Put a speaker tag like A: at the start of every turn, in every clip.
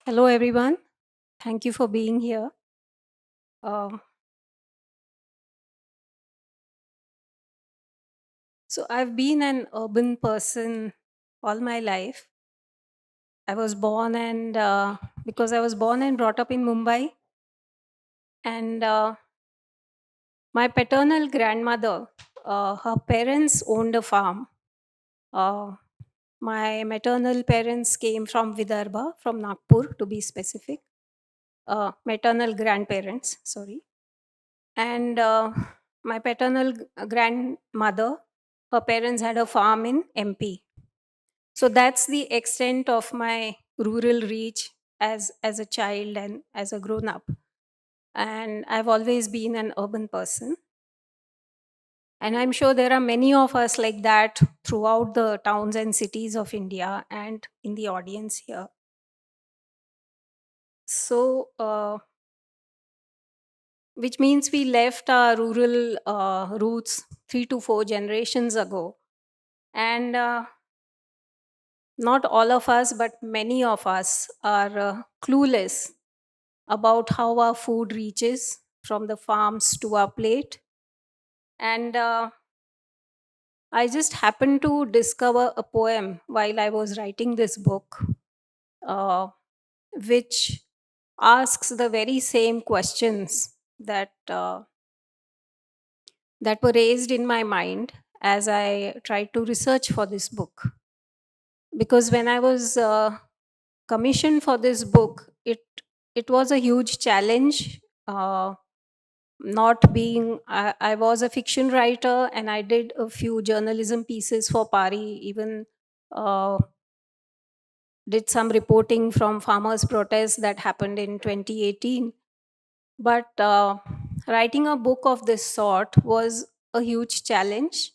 A: Hello, everyone. Thank you for being here. Um, I've been an urban person all my life. I was born and because I was born and brought up in Mumbai, and my paternal grandmother, her parents owned a farm. Uh, my maternal parents came from Vidarbha, from Nagpur to be specific. Maternal grandparents, sorry. And my paternal grandmother, her parents had a farm in MP. So that's the extent of my rural reach as a child and as a grown up. And I've always been an urban person. And I'm sure there are many of us like that throughout the towns and cities of India and in the audience here. So, which means we left our rural roots 3 to 4 generations ago. And not all of us, but many of us are clueless about how our food reaches from the farms to our plate. And I just happened to discover a poem while I was writing this book, uh, which asks the very same questions that were raised in my mind as I tried to research for this book. Because when I was commissioned for this book, it was a huge challenge. Not being I was a fiction writer and I did a few journalism pieces for Pari, even uh, did some reporting from farmers protests that happened in 2018. But writing a book of this sort was a huge challenge.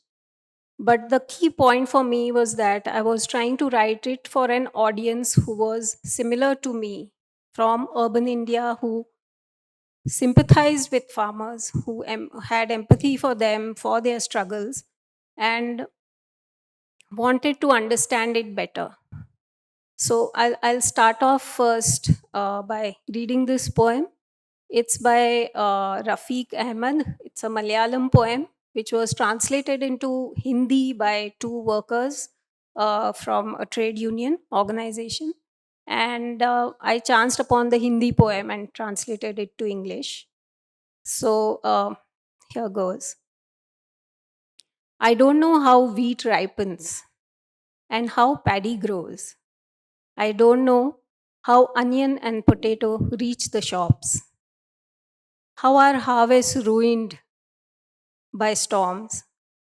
A: But the key point for me was that I was trying to write it for an audience who was similar to me, from urban India, who sympathized with farmers, who had empathy for them, for their struggles, and wanted to understand it better. So I'll start off first by reading this poem. It's by Rafiq Ahmed. It's a Malayalam poem which was translated into Hindi by two workers from a trade union organization. And I chanced upon the Hindi poem and translated it to English. So here goes. I don't know how wheat ripens and how paddy grows. I don't know how onion and potato reach the shops. How are harvests ruined by storms?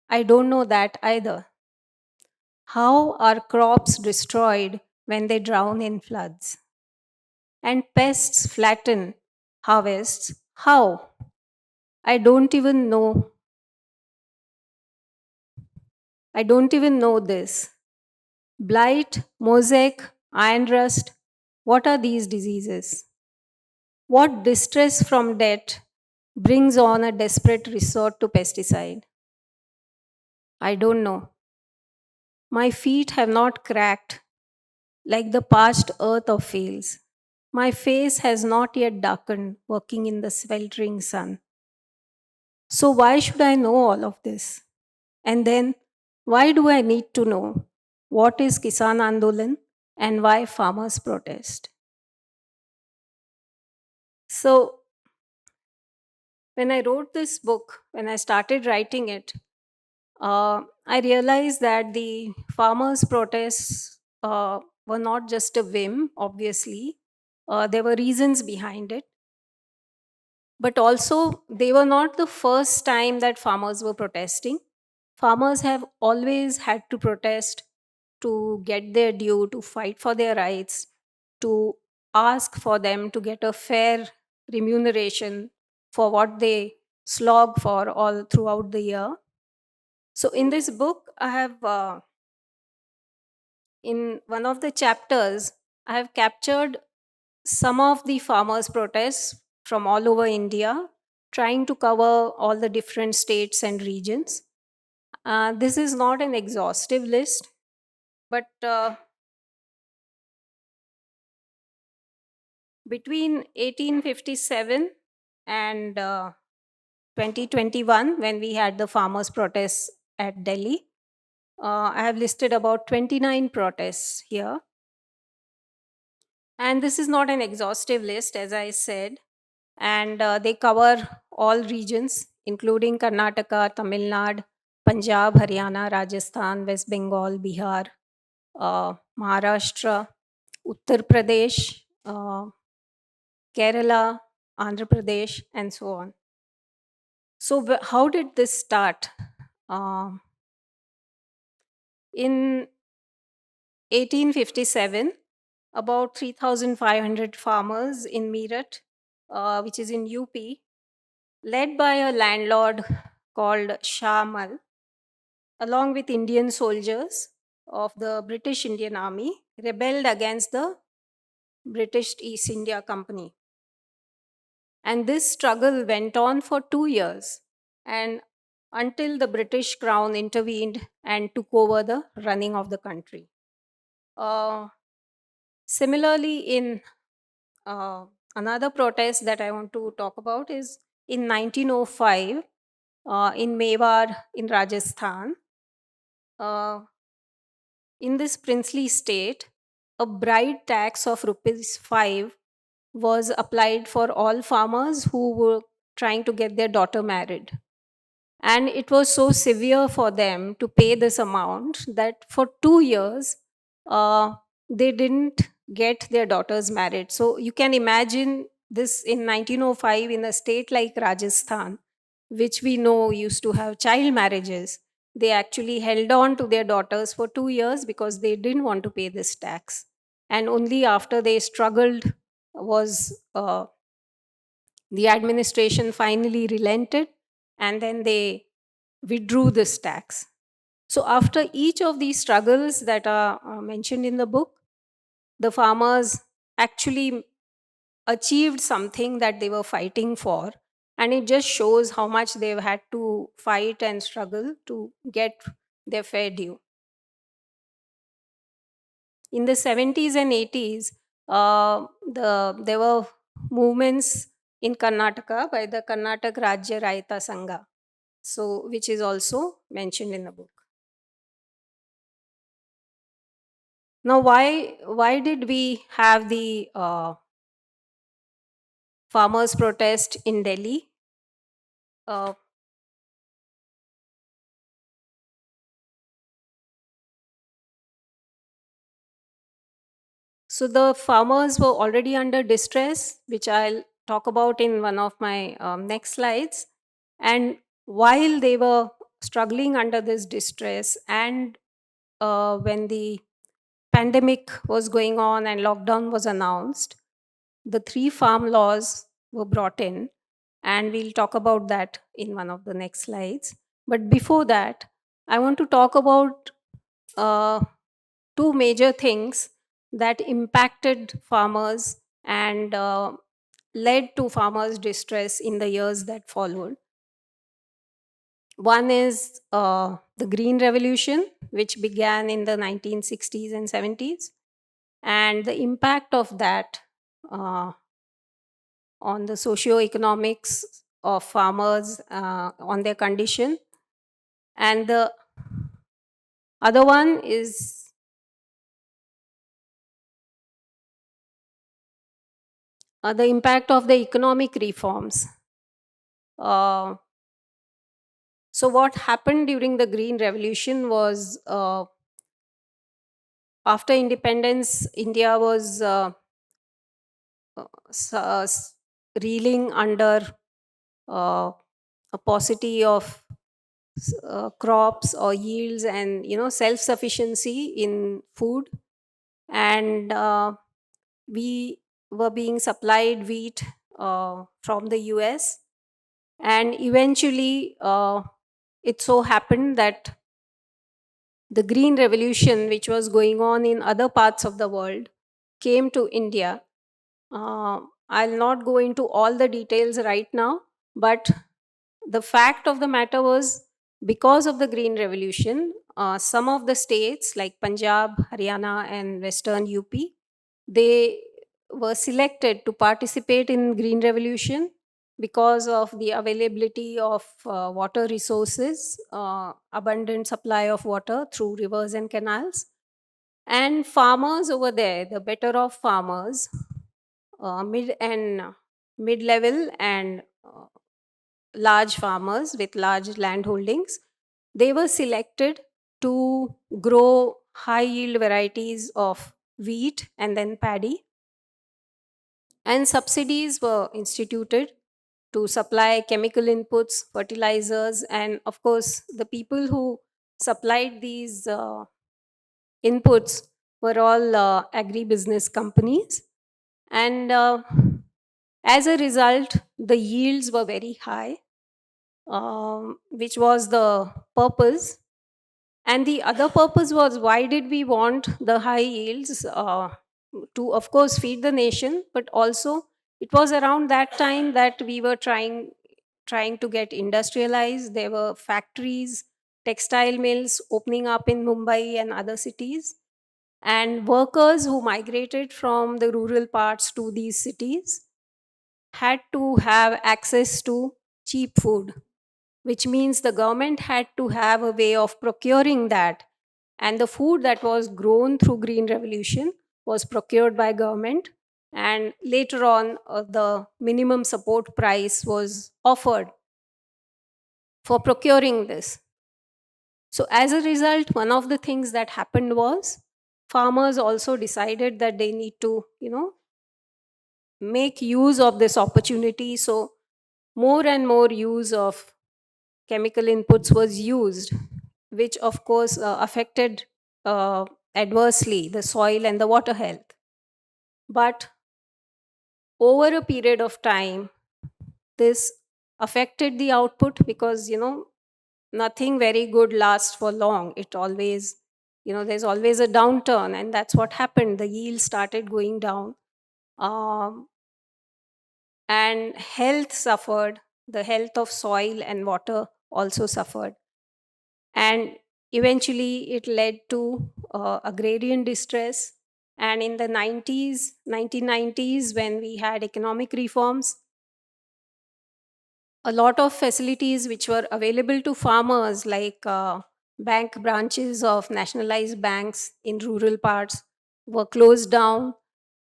A: I don't know that either. How are crops destroyed when they drown in floods? And pests flatten harvests? How? I don't even know. I don't even know this. Blight, mosaic, iron rust. What are these diseases? What distress from debt brings on a desperate resort to pesticide? I don't know. My feet have not cracked like the parched earth of fields. My face has not yet darkened working in the sweltering sun. So, why should I know all of this? And then, why do I need to know what is Kisan Andolan and why farmers protest? So, when I wrote this book, when I started writing it, I realized that the farmers' protests were not just a whim, obviously. There were reasons behind it. But also, they were not the first time that farmers were protesting. Farmers have always had to protest to get their due, to fight for their rights, to ask for them to get a fair remuneration for what they slog for all throughout the year. So, in this book, I have, in one of the chapters, I have captured some of the farmers' protests from all over India, trying to cover all the different states and regions. This is not an exhaustive list, but Between 1857 and 2021, when we had the farmers' protests at Delhi, I have listed about 29 protests here. And this is not an exhaustive list, as I said, and they cover all regions, including Karnataka, Tamil Nadu, Punjab, Haryana, Rajasthan, West Bengal, Bihar, Maharashtra, Uttar Pradesh, Kerala, Andhra Pradesh, and so on. So, how did this start? Um in 1857, about 3,500 farmers in Meerut, which is in UP, led by a landlord called Shah Mal, along with Indian soldiers of the British Indian Army, rebelled against the British East India Company. And this struggle went on for 2 years, and until the British Crown intervened and took over the running of the country. Uh, Similarly, in uh, another protest that I want to talk about is in 1905 in Mewar in Rajasthan. Uh, in this princely state, a bride tax of rupees 5 was applied for all farmers who were trying to get their daughter married. And it was so severe for them to pay this amount that for 2 years, uh, they didn't get their daughters married. So you can imagine this in 1905 in a state like Rajasthan, which we know used to have child marriages. They actually held on to their daughters for 2 years because they didn't want to pay this tax. And only after they struggled was the administration finally relented, and then they withdrew this tax. So, after each of these struggles that are mentioned in the book, the farmers actually achieved something that they were fighting for. And it just shows how much they've had to fight and struggle to get their fair due. In the 70s and 80s, there were movements in Karnataka by the Karnataka Rajya Raita Sangha, so which is also mentioned in the book. Now, why did we have the farmers' protest in Delhi? Uh, so the farmers were already under distress, which I'll talk about in one of my next slides. And while they were struggling under this distress, and when the pandemic was going on and lockdown was announced, the three farm laws were brought in, and we'll talk about that in one of the next slides. But before that, I want to talk about uh, two major things that impacted farmers and led to farmers' distress in the years that followed. One is the Green Revolution, which began in the 1960s and 70s, and the impact of that uh, on the socio-economics of farmers, on their condition. And the other one is the impact of the economic reforms. Uh, so, what happened during the Green Revolution was after independence, India was s- uh, s- reeling under uh, a paucity of crops or yields, and self sufficiency in food. And we were being supplied wheat from the US. And eventually, it so happened that the Green Revolution, which was going on in other parts of the world, came to India. I'll not go into all the details right now, but the fact of the matter was, because of the Green Revolution, some of the states like Punjab, Haryana, and Western UP, they were selected to participate in Green Revolution because of the availability of water resources, abundant supply of water through rivers and canals. And farmers over there, the better off farmers, mid level and large farmers with large land holdings, they were selected to grow high yield varieties of wheat and then paddy, and subsidies were instituted to supply chemical inputs, fertilizers, and of course, the people who supplied these inputs were all agribusiness companies. And as a result, the yields were very high, which was the purpose. And the other purpose was, why did we want the high yields? To, of course, feed the nation, but also it was around that time that we were trying to get industrialized. There were factories, textile mills opening up in Mumbai and other cities, and workers who migrated from the rural parts to these cities had to have access to cheap food, which means the government had to have a way of procuring that. And the food that was grown through Green Revolution was procured by government. And later on, the minimum support price was offered for procuring this. So, as a result, one of the things that happened was farmers also decided that they need to, make use of this opportunity. So, more and more use of chemical inputs was used, which of course affected adversely the soil and the water health. But over a period of time, this affected the output because, nothing very good lasts for long. It always, there's always a downturn, and that's what happened. The yield started going down, um, and health suffered. The health of soil and water also suffered. And eventually it led to agrarian distress. And in the 1990s, when we had economic reforms, a lot of facilities which were available to farmers, like bank branches of nationalized banks in rural parts, were closed down,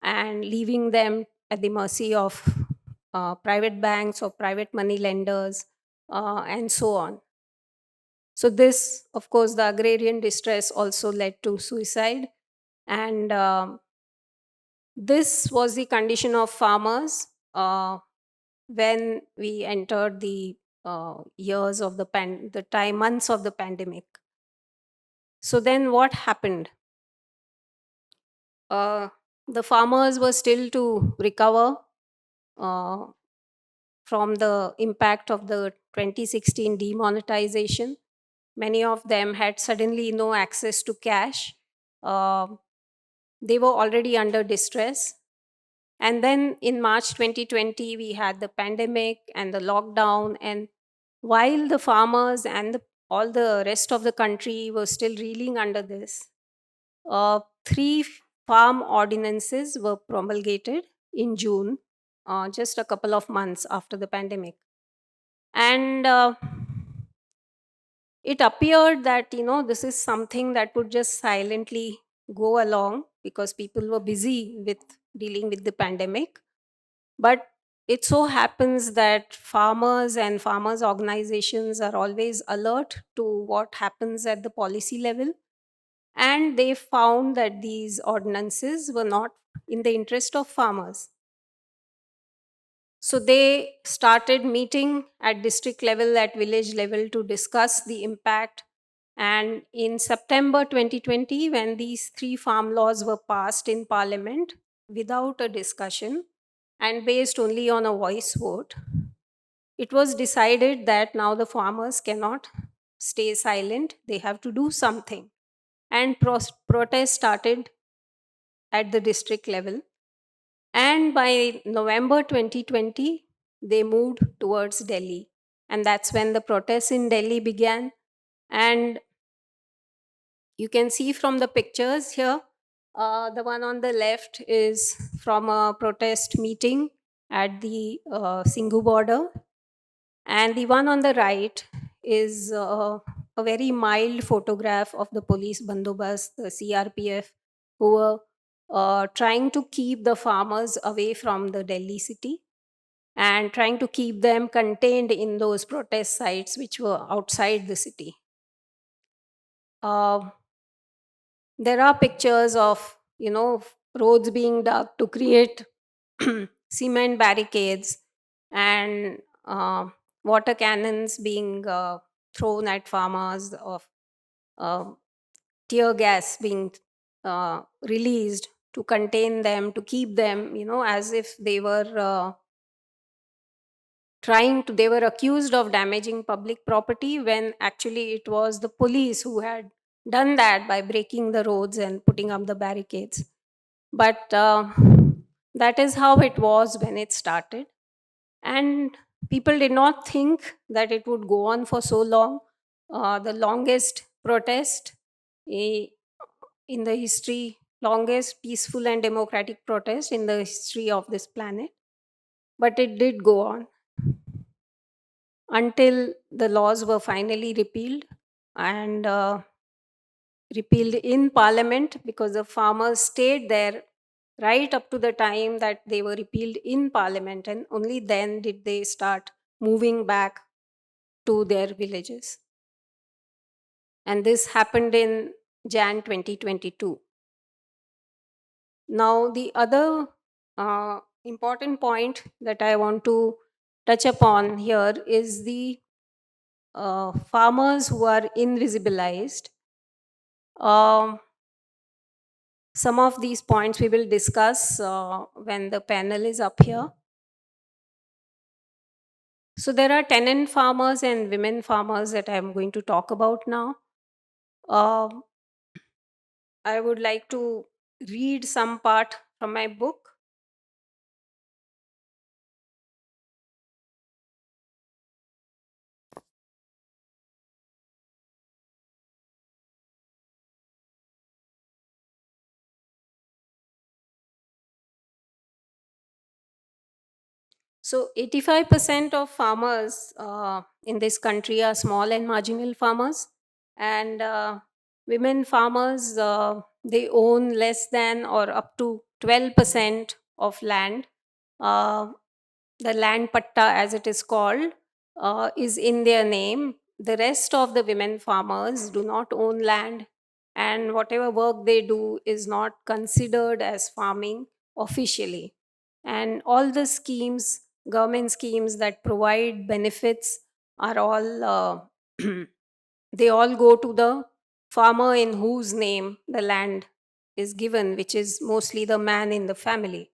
A: and leaving them at the mercy of private banks or private money lenders, and so on. So, this, of course, the agrarian distress also led to suicide. And this was the condition of farmers when we entered the years of the time months of the pandemic. So then what happened? Uh, the farmers were still to recover uh, from the impact of the 2016 demonetization. Many of them had suddenly no access to cash. Uh, they were already under distress. And then in March 2020, we had the pandemic and the lockdown. And while the farmers and all the rest of the country was still reeling under this, three farm ordinances were promulgated in June, just a couple of months after the pandemic. And it appeared that, this is something that would just silently go along because people were busy with dealing with the pandemic. But it so happens that farmers and farmers organizations are always alert to what happens at the policy level, and they found that these ordinances were not in the interest of farmers. So they started meeting at district level, at village level, to discuss the impact. And in September 2020, when these three farm laws were passed in parliament without a discussion and based only on a voice vote, it was decided that now the farmers cannot stay silent, they have to do something. And protests started at the district level. And by November 2020, they moved towards Delhi. And that's when the protests in Delhi began. And you can see from the pictures here, The one on the left is from a protest meeting at the Singhu border, and the one on the right is a very mild photograph of the police bandobast, the CRPF, who were trying to keep the farmers away from the Delhi city and trying to keep them contained in those protest sites which were outside the city. Uh, there are pictures of, roads being dug to create cement barricades, and water cannons being thrown at farmers, of uh, tear gas being released to contain them, to keep them, as if they were accused of damaging public property, when actually it was the police who had done that by breaking the roads and putting up the barricades. But that is how it was when it started, and people did not think that it would go on for so long. The longest protest eh, in the history, longest peaceful and democratic protest in the history of this planet. But it did go on until the laws were finally repealed, and repealed in parliament, because the farmers stayed there right up to the time that they were repealed in parliament, and only then did they start moving back to their villages. And this happened in Jan 2022. Now, the other important point that I want to touch upon here is the farmers who are invisibilized. Um, some of these points we will discuss when the panel is up here. So, there are tenant farmers and women farmers that I'm going to talk about now. Um I would like to read some part from my book. So, 85% of farmers in this country are small and marginal farmers, and women farmers, they own less than or up to 12% of land. Uh, the land patta, as it is called, is in their name. The rest of the women farmers do not own land, and whatever work they do is not considered as farming officially. And all the schemes, government schemes that provide benefits, are all they all go to the farmer in whose name the land is given, which is mostly the man in the family.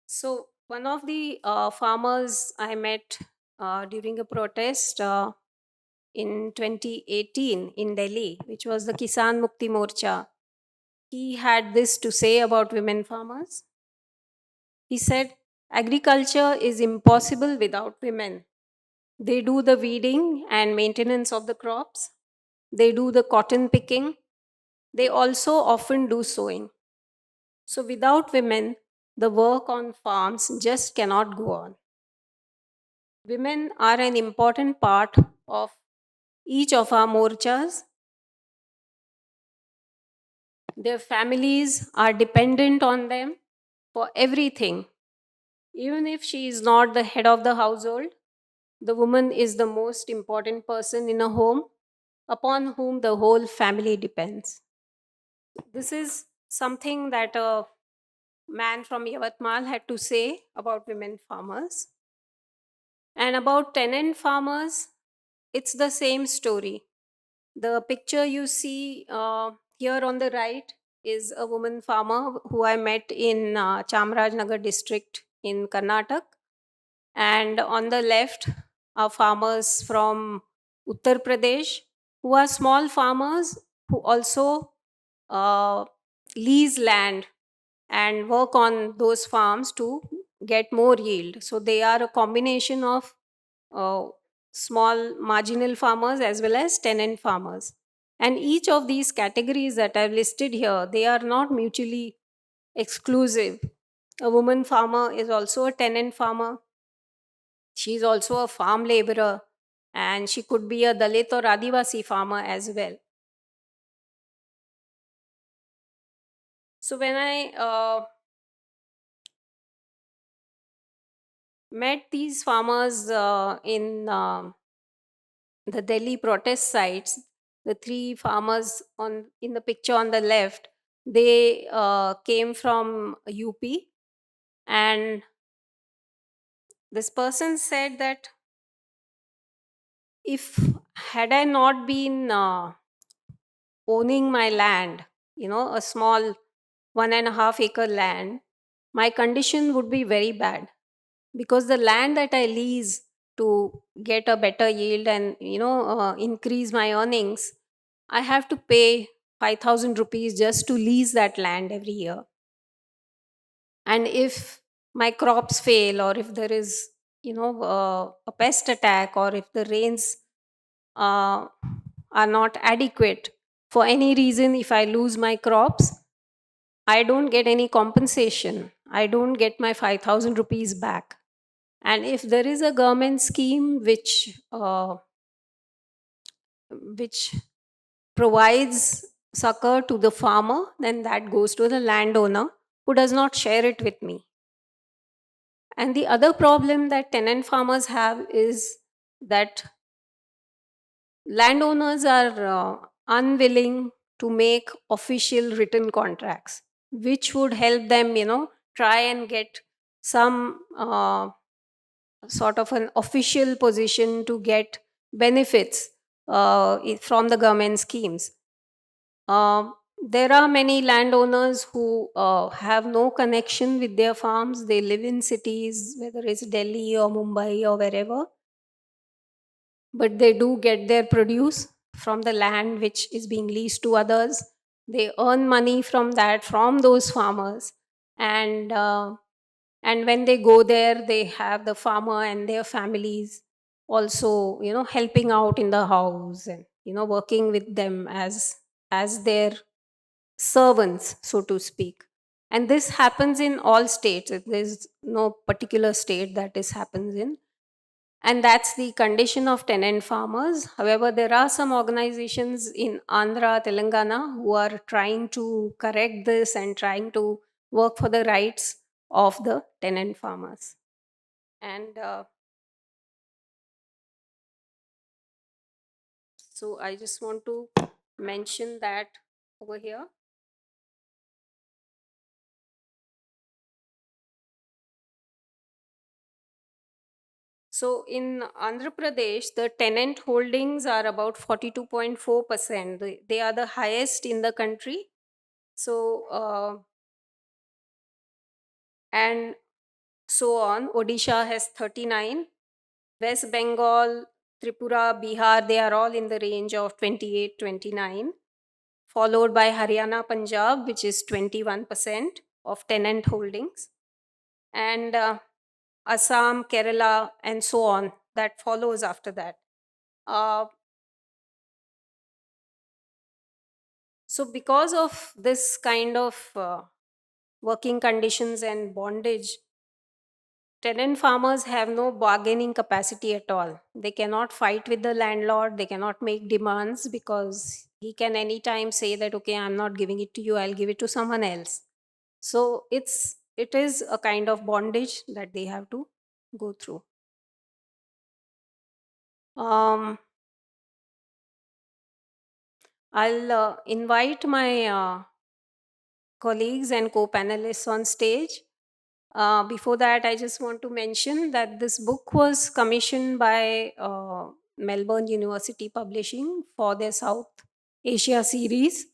A: So, one of the farmers I met during a protest in 2018 in Delhi, which was the Kisan Mukti Morcha, he had this to say about women farmers. He said, agriculture is impossible without women. They do the weeding and maintenance of the crops, they do the cotton picking, they also often do sowing. So, without women, the work on farms just cannot go on. Women are an important part of each of our morchas. Their families are dependent on them for everything. Even if she is not the head of the household, the woman is the most important person in a home upon whom the whole family depends. This is something that a man from Yavatmal had to say about women farmers. And about tenant farmers, it's the same story. The picture you see here on the right is a woman farmer who I met in Chamarajnagar district in Karnataka. And on the left are farmers from Uttar Pradesh, who are small farmers who also uh, lease land and work on those farms to get more yield. So they are a combination of uh, small marginal farmers as well as tenant farmers. And each of these categories that I've listed here, they are not mutually exclusive. A woman farmer is also a tenant farmer. She's also a farm laborer, and she could be a Dalit or Adivasi farmer as well. So when I met these farmers in the Delhi protest sites, the three farmers on in the picture on the left, they came from UP, and this person said that if had I not been owning my land, a small 1.5 acre land, my condition would be very bad, because the land that I lease to get a better yield and increase my earnings, I have to pay 5,000 rupees just to lease that land every year. And if my crops fail, or if there is a pest attack, or if the rains uh, are not adequate for any reason, if I lose my crops, I don't get any compensation. I don't get my 5,000 rupees back. And if there is a government scheme which provides succor to the farmer, then that goes to the landowner, who does not share it with me. And the other problem that tenant farmers have is that landowners are unwilling to make official written contracts, which would help them, try and get some sort of an official position to get benefits from the government schemes. There are many landowners who have no connection with their farms. They live in cities, whether it's Delhi or Mumbai or wherever, but they do get their produce from the land which is being leased to others. They earn money from that, from those farmers, and when they go there, they have the farmer and their families also, helping out in the house, and working with them as their servants, so to speak. And this happens in all states. There's no particular state that this happens in, and that's the condition of tenant farmers. However, there are some organizations in Andhra, Telangana, who are trying to correct this and trying to work for the rights of the tenant farmers. And so I just want to mention that over here. So in Andhra Pradesh, the tenant holdings are about 42.4%. They are the highest in the country. So, and so on. Odisha has 39. West Bengal, Tripura, Bihar, they are all in the range of 28, 29. Followed by Haryana, Punjab, which is 21% of tenant holdings. And Assam, Kerala, and so on, that follows after that. Uh, so, because of this kind of working conditions and bondage, tenant farmers have no bargaining capacity at all. They cannot fight with the landlord, they cannot make demands, because he can anytime say that, okay, I'm not giving it to you, I'll give it to someone else. So it is a kind of bondage that they have to go through. Um, I'll invite my colleagues and co-panelists on stage. Before that, I just want to mention that this book was commissioned by Melbourne University Publishing for their South Asia series.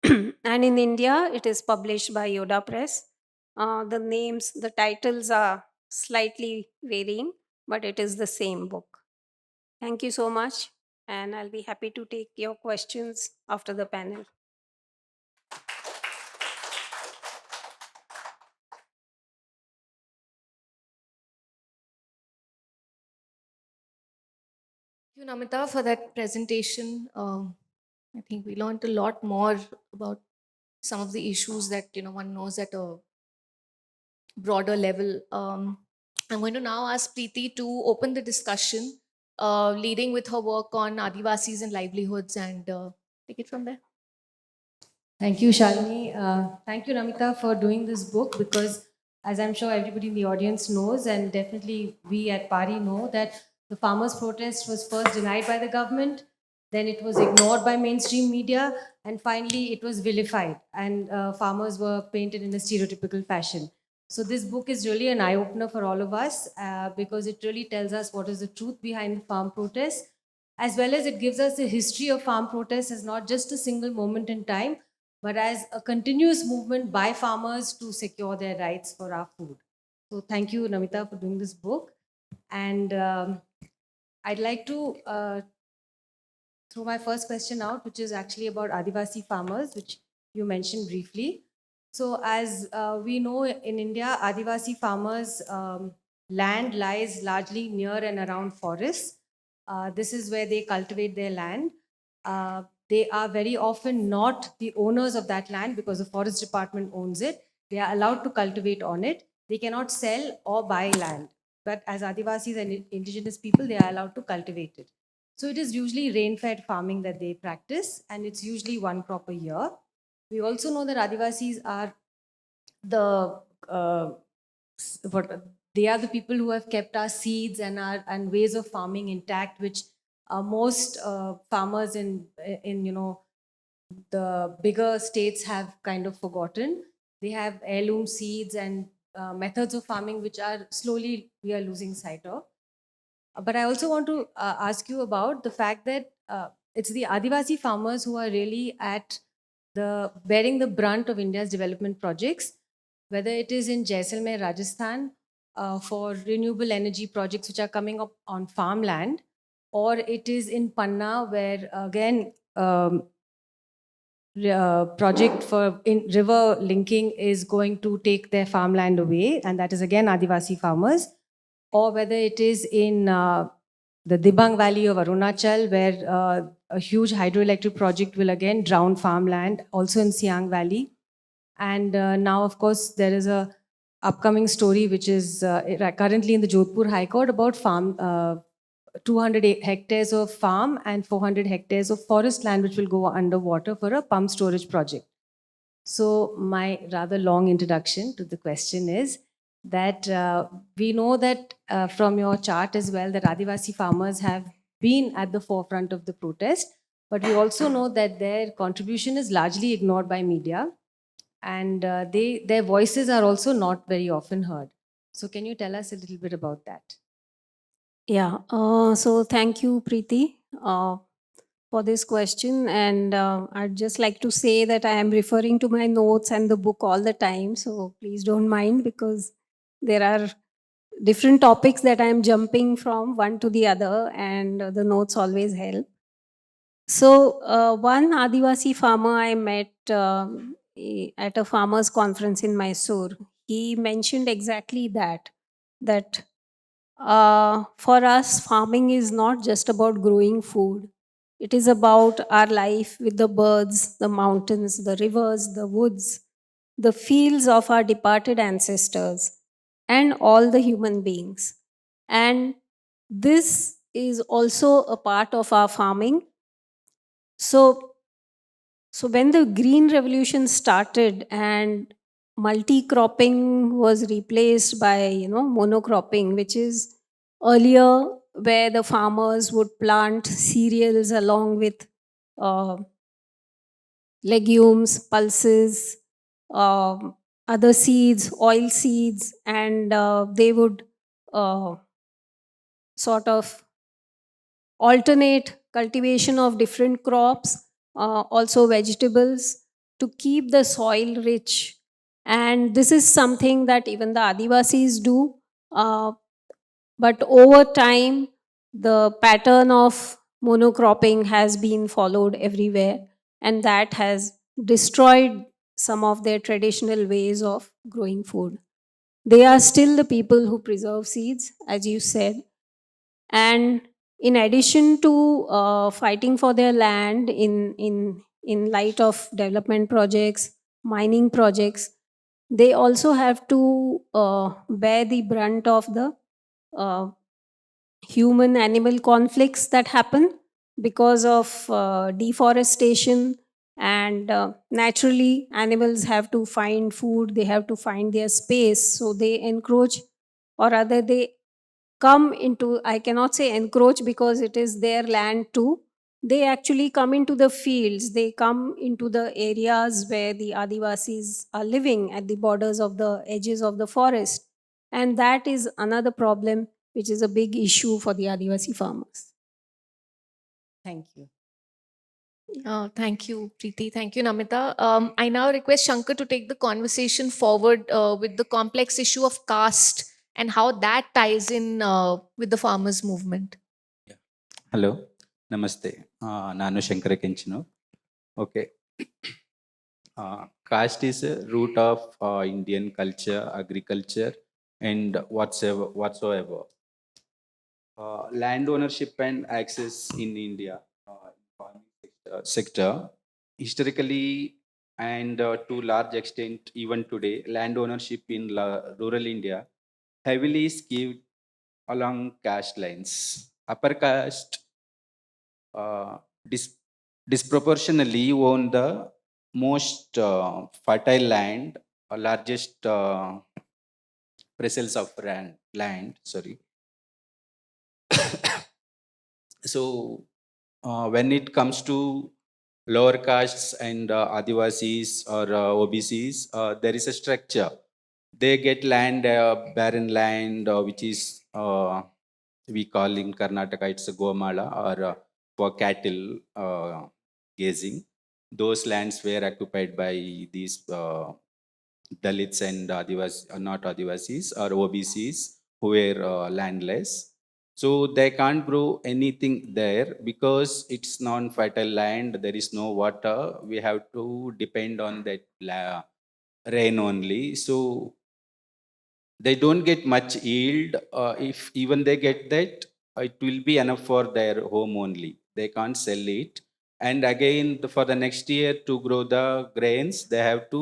A: And in India, it is published by Yoda Press. The titles are slightly varying, but it is the same book. Thank you so much, and I'll be happy to take your questions after the panel.
B: you, Namita, for that presentation. I think we learned a lot more about some of the issues that one knows at a broader level. I'm going to now ask Preeti to open the discussion, leading with her work on Adivasis and livelihoods, and take it from there.
C: Thank you, Shalini. Thank you, Namita, for doing this book because, as I'm sure everybody in the audience knows, and definitely we at PARI know, that the farmers' protest was first denied by the government, then it was ignored by mainstream media, and finally it was vilified, and farmers were painted in a stereotypical fashion. So, this book is really an eye opener for all of us because it really tells us what is the truth behind the farm protests, as well as it gives us the history of farm protests as not just a single moment in time but as a continuous movement by farmers to secure their rights for our food. So, thank you, Namita, for doing this book. And I'd like to throw my first question out, which is actually about Adivasi farmers, which you mentioned briefly. So, as we know in India, Adivasi farmers' land lies largely near and around forests. This is where they cultivate their land. They are very often not the owners of that land because the forest department owns it. They are allowed to cultivate on it. They cannot sell or buy land. But as Adivasis and indigenous people, they are allowed to cultivate it. So it is usually rain-fed farming that they practice, and it's usually one crop a year. We also know that Adivasis are the what they are the people who have kept our seeds and our and ways of farming intact, which most farmers in the bigger states have kind of forgotten. They have heirloom seeds and methods of farming which are slowly we are losing sight of. But I also want to ask you about the fact that it's the Adivasi farmers who are really at the bearing the brunt of India's development projects, whether it is in Jaisalmer, Rajasthan, for renewable energy projects which are coming up on farmland, or it is in Panna, where again project for in river linking is going to take their farmland away, and that is again Adivasi farmers, or whether it is in the Dibang Valley of Arunachal, where a huge hydroelectric project will again drown farmland, also in Siang Valley. And now, of course, there is a upcoming story which is currently in the Jodhpur High Court about 200 hectares of farm and 400 hectares of forest land which will go underwater for a pump storage project. So, my rather long introduction to the question is that we know that from your chart as well that Adivasi farmers have been at the forefront of the protest, but we also know that their contribution is largely ignored by media, and their voices are also not very often heard. So, can you tell us a little bit about that?
A: Yeah. So thank you, Preeti, for this question. And I'd just like to say that I am referring to my notes and the book all the time. So please don't mind because there are different topics that I'm jumping from one to the other, and the notes always help. So, one Adivasi farmer I met at a farmers' conference in Mysore, he mentioned exactly that for us, farming is not just about growing food. It is about our life with the birds, the mountains, the rivers, the woods, the fields of our departed ancestors, and all the human beings. And this is also a part of our farming. So, so when the green revolution started and multi-cropping was replaced by monocropping, which is earlier where the farmers would plant cereals along with uh, legumes, pulses, other seeds, oil seeds, and they would uh, sort of alternate cultivation of different crops, also vegetables, to keep the soil rich. And this is something that even the Adivasis do. But over time, the pattern of monocropping has been followed everywhere, and that has destroyed some of their traditional ways of growing food. They are still the people who preserve seeds, as you said, and in addition to fighting for their land in light of development projects, mining projects, they also have to bear the brunt of the uh, human animal conflicts that happen because of deforestation. And naturally, animals have to find food, they have to find their space, so they encroach, or rather they come into, I cannot say encroach because it is their land too. They actually come into the fields, they come into the areas where the Adivasis are living at the borders of the edges of the forest. And that is another problem, which is a big issue for the Adivasi farmers.
C: Thank you.
B: Thank you, Preeti. Thank you, Namita. I now request Shankar to take the conversation forward with the complex issue of caste and how that ties in with the farmers' movement.
D: Hello ನಮಸ್ತೆ ನಾನು ಶಂಕರ ಕೆಂಚನು okay caste is a root of Indian culture, agriculture, and whatsoever. Land ownership and access in India, farming sector, historically and to large extent even today, land ownership in rural India heavily skewed along caste lines. Upper caste uh, dis- disproportionately own the most fertile land, largest parcels of land. Sorry. So when it comes to lower castes and Adivasis or OBCs, there is a structure. They get land, barren land, which is we call in Karnataka it's a Gomala or for cattle grazing. Those lands were occupied by these Dalits and not Adivasis or OBCs who were landless. So they can't grow anything there because it's non-fertile land. There is no water. We have to depend on that rain only. So they don't get much yield. If even they get that, it will be enough for their home only. They can't sell it. And again, for the next year to grow the grains, they have to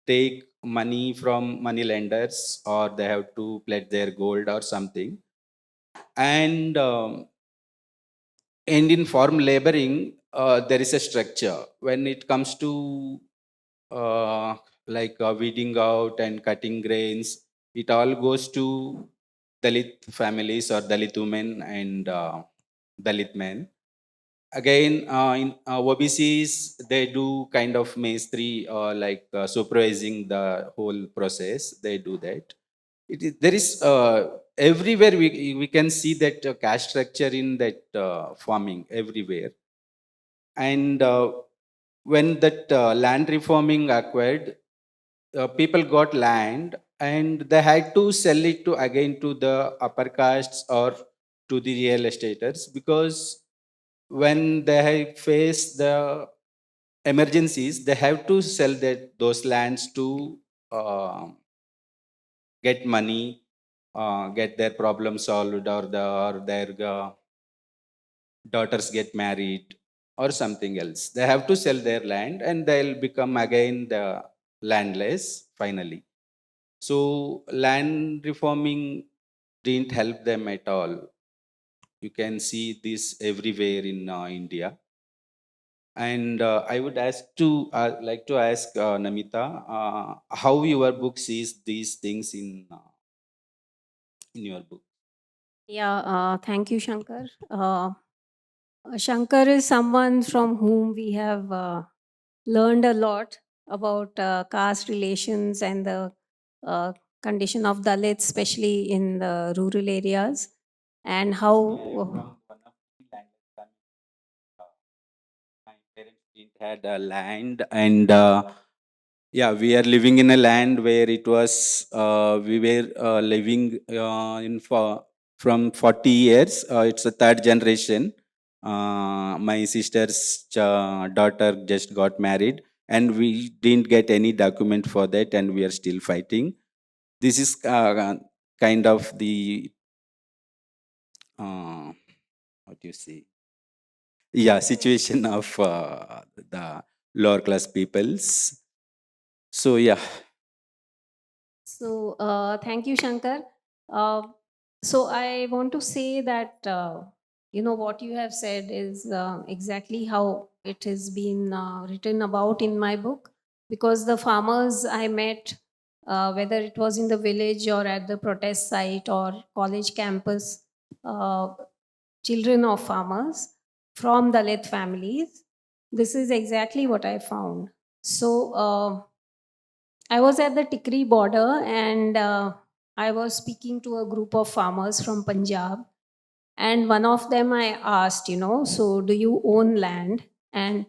D: take money from money lenders, or they have to pledge their gold or something. And in farm laboring, there is a structure. When it comes to weeding out and cutting grains, it all goes to Dalit families or Dalit women and Dalit men. Again, in OBCs, they do kind of maestri, supervising the whole process. They do that. There is everywhere we can see that caste structure in that farming everywhere. And when that land reforming acquired, people got land and they had to sell it to again to the upper castes or to the real estaters, because when they face the emergencies, they have to sell those lands to uh, get money, get their problem solved, or their daughters get married or something else. They have to sell their land and they'll become again the landless finally. So land reforming didn't help them at all. You can see this everywhere in India. And I would like to ask Namita, how your book sees these things in your book.
A: Yeah, thank you, Shankar. Shankar is someone from whom we have learned a lot about caste relations and the uh, condition of Dalits, especially in the rural areas, and how.
D: From one of the landless families, my parents didn't had a land, and yeah, we are living in a land where it was we were living in for from 40 years. It's a third generation. My sister's daughter just got married, and we didn't get any document for that, and we are still fighting. This is kind of the uh, what do you say? Yeah, situation of the lower class peoples. So yeah,
A: So, thank you, Shankar. Uh, so, I want to say that, what you have said is exactly how it has been written about in my book. Because the farmers I met, whether it was in the village or at the protest site or college campus, uh, children of farmers from Dalit families, this is exactly what I found. So, I was at the Tikri border and I was speaking to a group of farmers from Punjab. And one of them I asked, so do you own land? And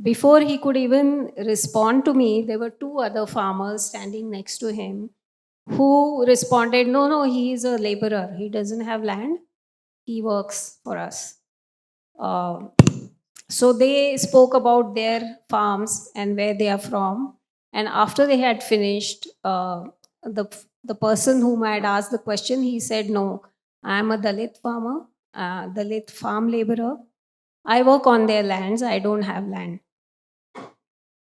A: before he could even respond to me, there were two other farmers standing next to him who responded, no, no, he is a laborer. He doesn't have land. He works for us. Uh, so they spoke about their farms and where they are from. And after they had finished, the, the person whom I had asked the question, he said, no, I am a Dalit farmer, Dalit farm laborer. I work on their lands. I don't have land.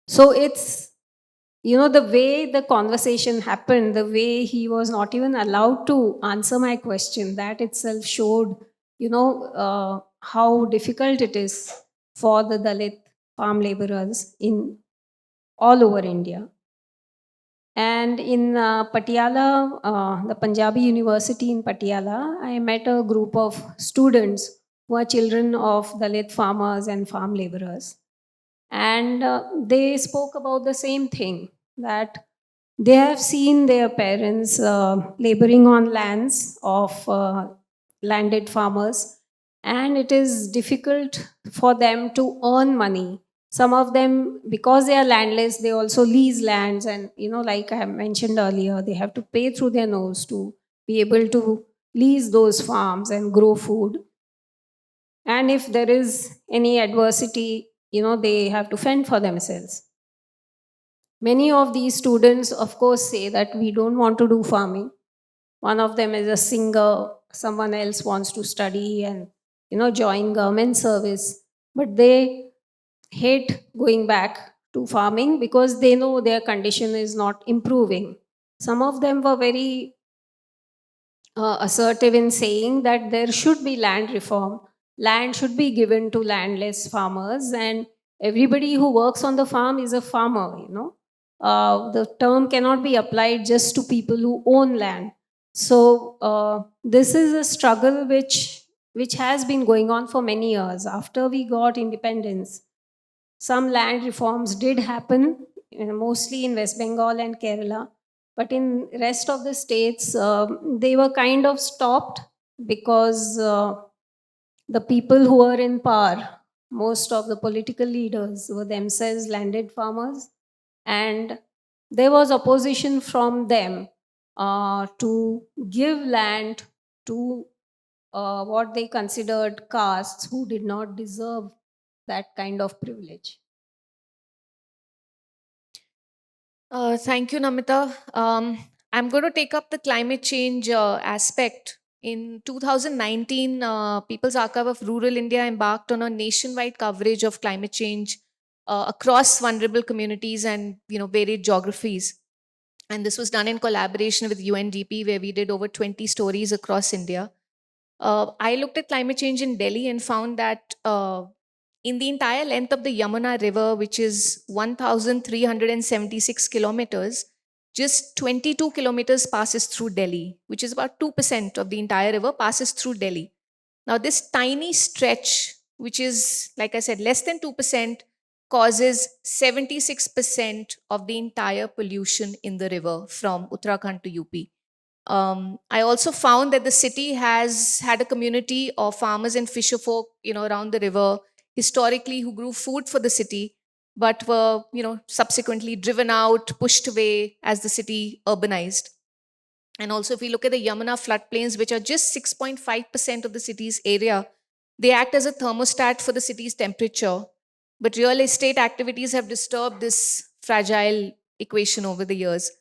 A: So it's, the way the conversation happened, the way he was not even allowed to answer my question, that itself showed, how difficult it is for the Dalit farm laborers in all over India. And in Patiala, the Punjabi University in Patiala, I met a group of students who are children of Dalit farmers and farm laborers. And they spoke about the same thing, that they have seen their parents laboring on lands of landed farmers, and it is difficult for them to earn money. Some of them, because they are landless, they also lease lands, and like I mentioned earlier, they have to pay through their nose to be able to lease those farms and grow food. And if there is any adversity, they have to fend for themselves. Many of these students, of course, say that we don't want to do farming. One of them is a singer, someone else wants to study and join government service, but they hate going back to farming because they know their condition is not improving. Some of them were very assertive in saying that there should be land reform. Land should be given to landless farmers, and everybody who works on the farm is a farmer. The term cannot be applied just to people who own land. So this is a struggle which has been going on for many years. After we got independence, some land reforms did happen, mostly in West Bengal and Kerala, but in rest of the states, they were kind of stopped because the people who were in power, most of the political leaders were themselves landed farmers, and there was opposition from them to give land to what they considered castes who did not deserve that kind of privilege.
B: Thank you, Namita. I'm going to take up the climate change aspect. In 2019, People's Archive of Rural India embarked on a nationwide coverage of climate change across vulnerable communities and varied geographies. And this was done in collaboration with UNDP, where we did over 20 stories across India. I looked at climate change in Delhi and found that in the entire length of the Yamuna River, which is 1,376 kilometers, just 22 kilometers passes through Delhi, which is about 2% of the entire river passes through Delhi. Now, this tiny stretch, which is, like I said, less than 2%, causes 76% of the entire pollution in the river from Uttarakhand to UP. I also found that the city has had a community of farmers and fisher folk, around the river historically who grew food for the city, but were, subsequently driven out, pushed away as the city urbanized. And also, if we look at the Yamuna floodplains, which are just 6.5% of the city's area, they act as a thermostat for the city's temperature. But real estate activities have disturbed this fragile equation over the years.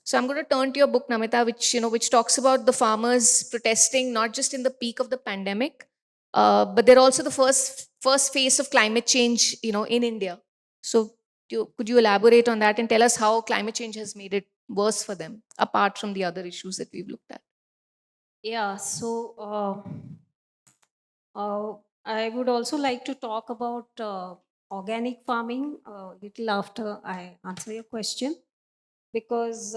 B: So I'm going to turn to your book, Namita, which talks about the farmers protesting not just in the peak of the pandemic, but they're also the first phase of climate change, in India. So could you elaborate on that and tell us how climate change has made it worse for them, apart from the other issues that we've looked at?
A: Yeah, so I would also like to talk about organic farming a little after I answer your question, because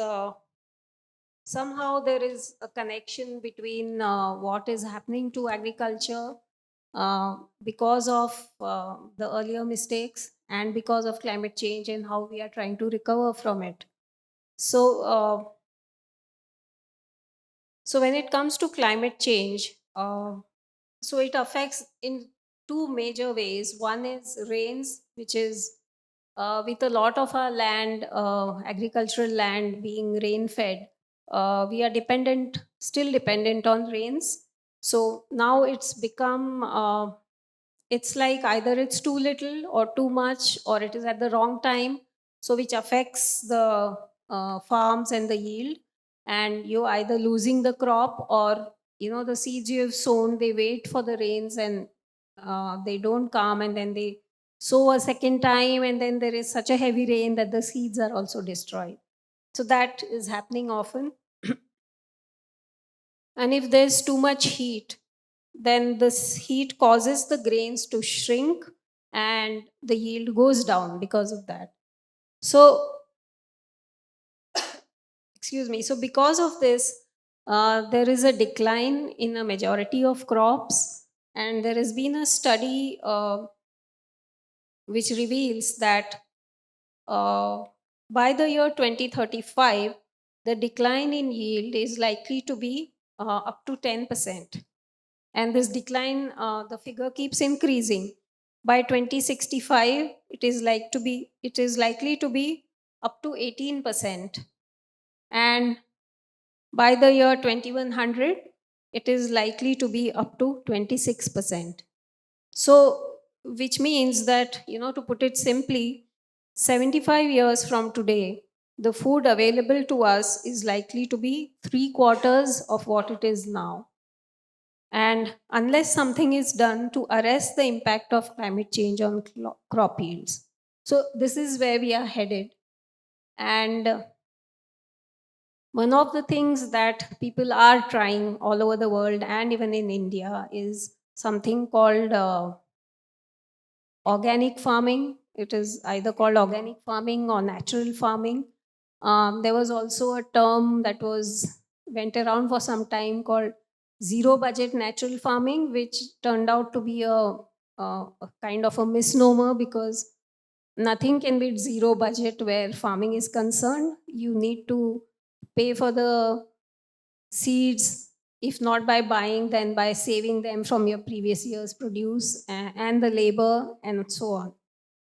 A: somehow there is a connection between what is happening to agriculture because of the earlier mistakes and because of climate change and how we are trying to recover from it. So, so when it comes to climate change, so it affects in two major ways. One is rains, which is with a lot of our land, agricultural land being rain fed, we are still dependent on rains. So now it's become, it's like either it's too little or too much, or it is at the wrong time. So which affects the farms and the yield. And you're either losing the crop, or, the seeds you have sown, they wait for the rains and they don't come, and then they sow a second time, and then there is such a heavy rain that the seeds are also destroyed. So that is happening often. And if there's too much heat, then this heat causes the grains to shrink and the yield goes down because of that. So, excuse me. So, because of this, there is a decline in a majority of crops, and there has been a study which reveals that by the year 2035, the decline in yield is likely to be up to 10%. And this decline, the figure keeps increasing. By 2065, it is likely to be up to 18%. And by the year 2100, it is likely to be up to 26%. So, which means that, to put it simply, 75 years from today, the food available to us is likely to be 3/4 of what it is now. And unless something is done to arrest the impact of climate change on crop yields. So, this is where we are headed. And one of the things that people are trying all over the world and even in India is something called organic farming. It is either called organic farming or natural farming. There was also a term that went around for some time called zero budget natural farming, which turned out to be a kind of a misnomer, because nothing can be zero budget where farming is concerned. You need to pay for the seeds, if not by buying, then by saving them from your previous year's produce, and the labor and so on.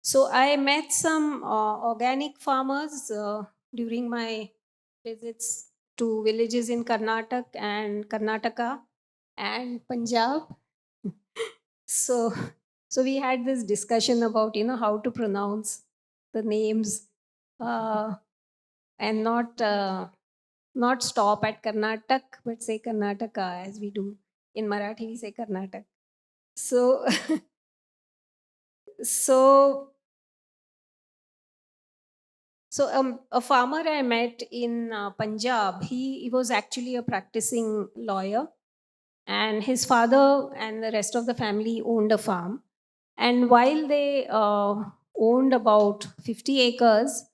A: So I met some organic farmers during my visits to villages in Karnataka and Punjab. So, so we had this discussion about, how to pronounce the names and not stop at Karnatak, but say Karnataka as we do. In Marathi, we say Karnatak. So, so, a farmer I met in Punjab, he was actually a practicing lawyer, and his father and the rest of the family owned a farm. And while they owned about 50 acres,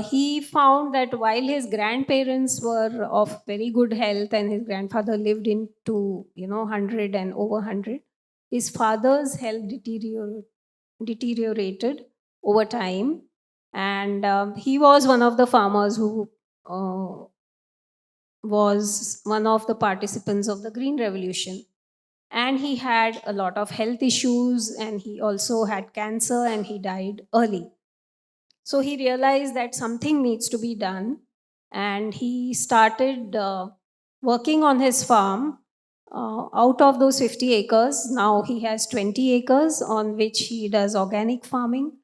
A: he found that while his grandparents were of very good health and his grandfather lived into 100 and over 100, his father's health deteriorated over time. And he was one of the farmers who was one of the participants of the Green Revolution. And he had a lot of health issues, and he also had cancer, and he died early. So he realized that something needs to be done, and he started working on his farm. Out of those 50 acres, now he has 20 acres on which he does organic farming.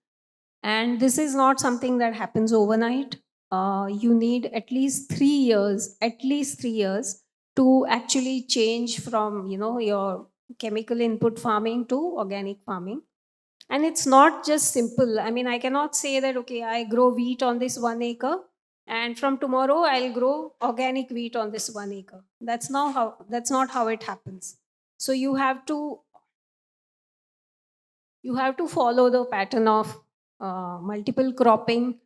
A: And this is not something that happens overnight. You need at least 3 years to actually change from your chemical input farming to organic farming. And it's not just simple. I mean, I cannot say that, okay, I grow wheat on this 1 acre and from tomorrow I'll grow organic wheat on this 1 acre. That's not how it happens. So you have to follow the pattern of multiple cropping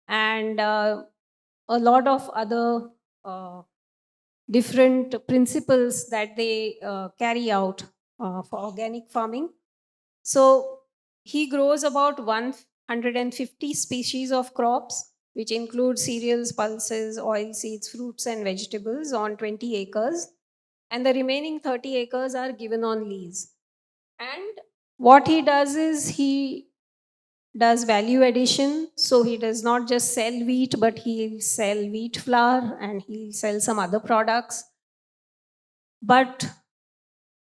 A: and a lot of other uh, different principles that they carry out for organic farming. So he grows about 150 species of crops, which include cereals, pulses, oil seeds, fruits, and vegetables on 20 acres. And the remaining 30 acres are given on lease. And what he does is he does value addition. So he does not just sell wheat, but he'll sell wheat flour and he'll sell some other products. But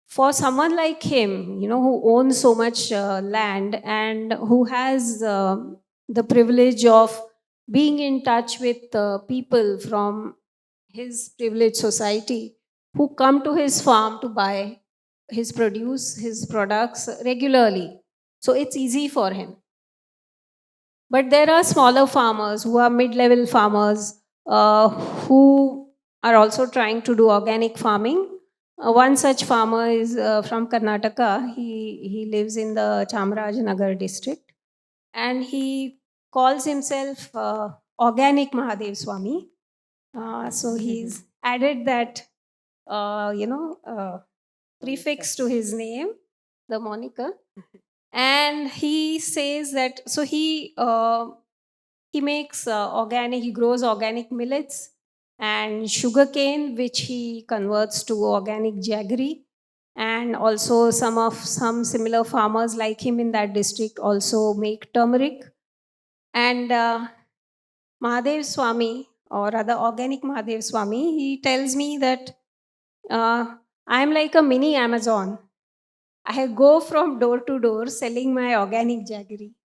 A: for someone like him, who owns so much land and who has the privilege of being in touch with people from his privileged society who come to his farm to buy his produce, his products regularly. So it's easy for him. But there are smaller farmers who are mid level farmers who are also trying to do organic farming. One such farmer is from Karnataka. He lives in the Chamarajanagar district and he calls himself Organic Mahadev Swami. So he's added that, prefix to his name, the moniker. And he says that, so he makes he grows organic millets and sugarcane, which he converts to organic jaggery. And also some similar farmers like him in that district also make turmeric. And Mahadev Swami, or rather Organic Mahadev Swami, he tells me that I'm like a mini Amazon. I go from door to door selling my organic jaggery.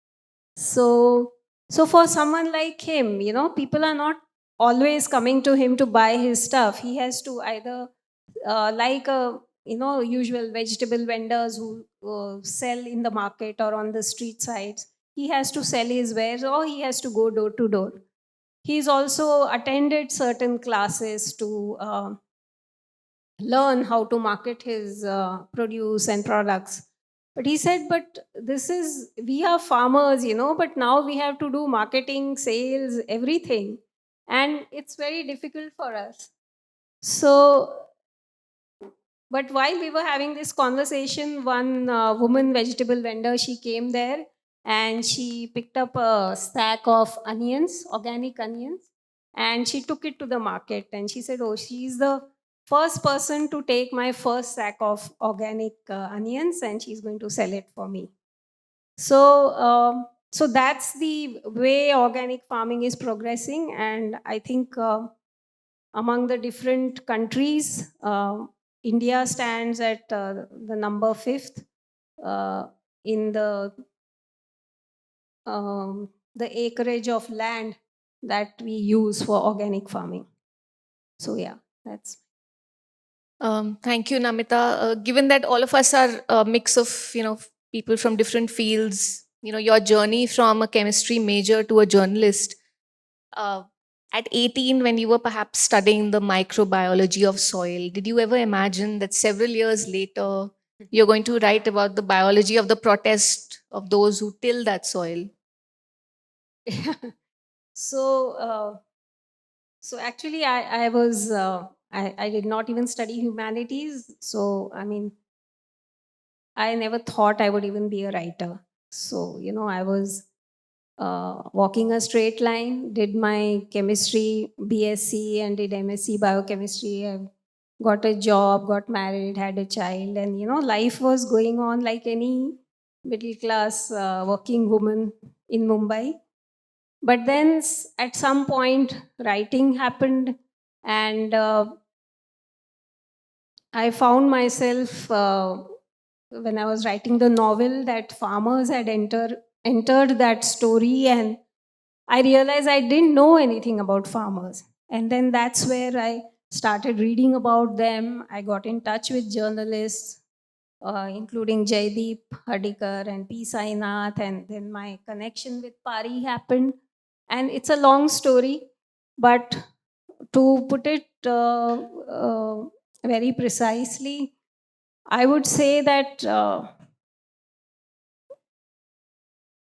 A: So for someone like him, people are not always coming to him to buy his stuff. He has to either like a usual vegetable vendors who sell in the market or on the street sides. He has to sell his wares or he has to go door to door. He's also attended certain classes to learn how to market his produce and products. But he said, but we are farmers, but now we have to do marketing, sales, everything. And it's very difficult for us. So, but while we were having this conversation, one woman vegetable vendor, she came there and she picked up a stack of onions, organic onions, and she took it to the market. And she said, oh, she's the first person to take my first sack of organic onions and she's going to sell it for me. So that's the way organic farming is progressing. And I think among the different countries, India stands at the number 5th in the acreage of land that we use for organic farming. So yeah, that's.
B: Thank you, Namita. Given that all of us are a mix of, people from different fields, your journey from a chemistry major to a journalist, at 18, when you were perhaps studying the microbiology of soil, did you ever imagine that several years later, you're going to write about the biology of the protest of those who till that soil?
A: So actually, I was I did not even study humanities. So I mean, I never thought I would even be a writer. So I was walking a straight line. Did my chemistry BSc and did MSc biochemistry. I got a job, got married, had a child, and life was going on like any middle class working woman in Mumbai. But then at some point, writing happened, and I found myself when I was writing the novel that farmers had entered that story, and I realized I didn't know anything about farmers. And then that's where I started reading about them. I got in touch with journalists, including Jaideep Hadikar and P. Sainath, and then my connection with Pari happened. And it's a long story, but to put it very precisely, I would say that,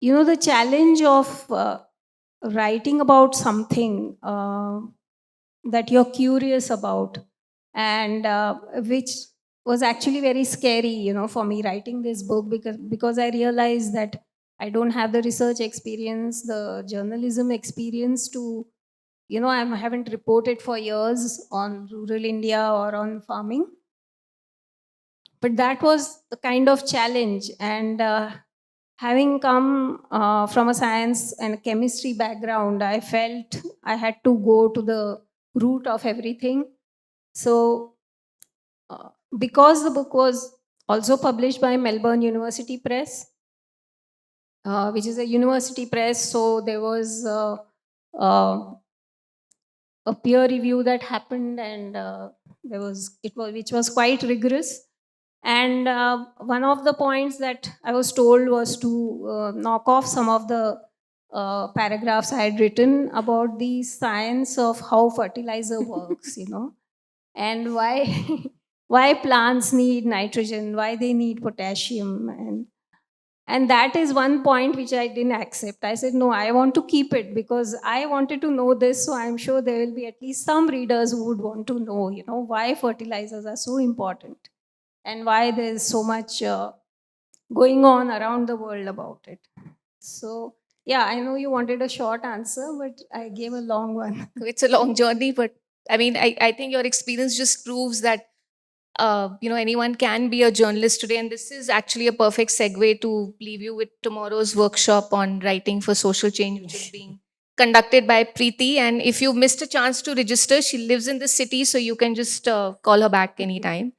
A: the challenge of writing about something that you're curious about, and which was actually very scary, for me writing this book, because I realized that I don't have the research experience, the journalism experience to, I haven't reported for years on rural India or on farming. But that was the kind of challenge. And having come from a science and chemistry background, I felt I had to go to the root of everything. So, because the book was also published by Melbourne University Press, which is a university press, so there was uh, a peer review that happened, and which was quite rigorous. And one of the points that I was told was to knock off some of the paragraphs I had written about the science of how fertilizer works, and why why plants need nitrogen, why they need potassium, and that is one point which I didn't accept. I said, no, I want to keep it because I wanted to know this. So I'm sure there will be at least some readers who would want to know, why fertilizers are so important and why there's so much going on around the world about it. So, yeah, I know you wanted a short answer, but I gave a long one.
B: It's a long journey, but I mean, I think your experience just proves that anyone can be a journalist today, and this is actually a perfect segue to leave you with tomorrow's workshop on writing for social change, which is being conducted by Preeti. And if you missed a chance to register, she lives in the city, so you can just call her back anytime.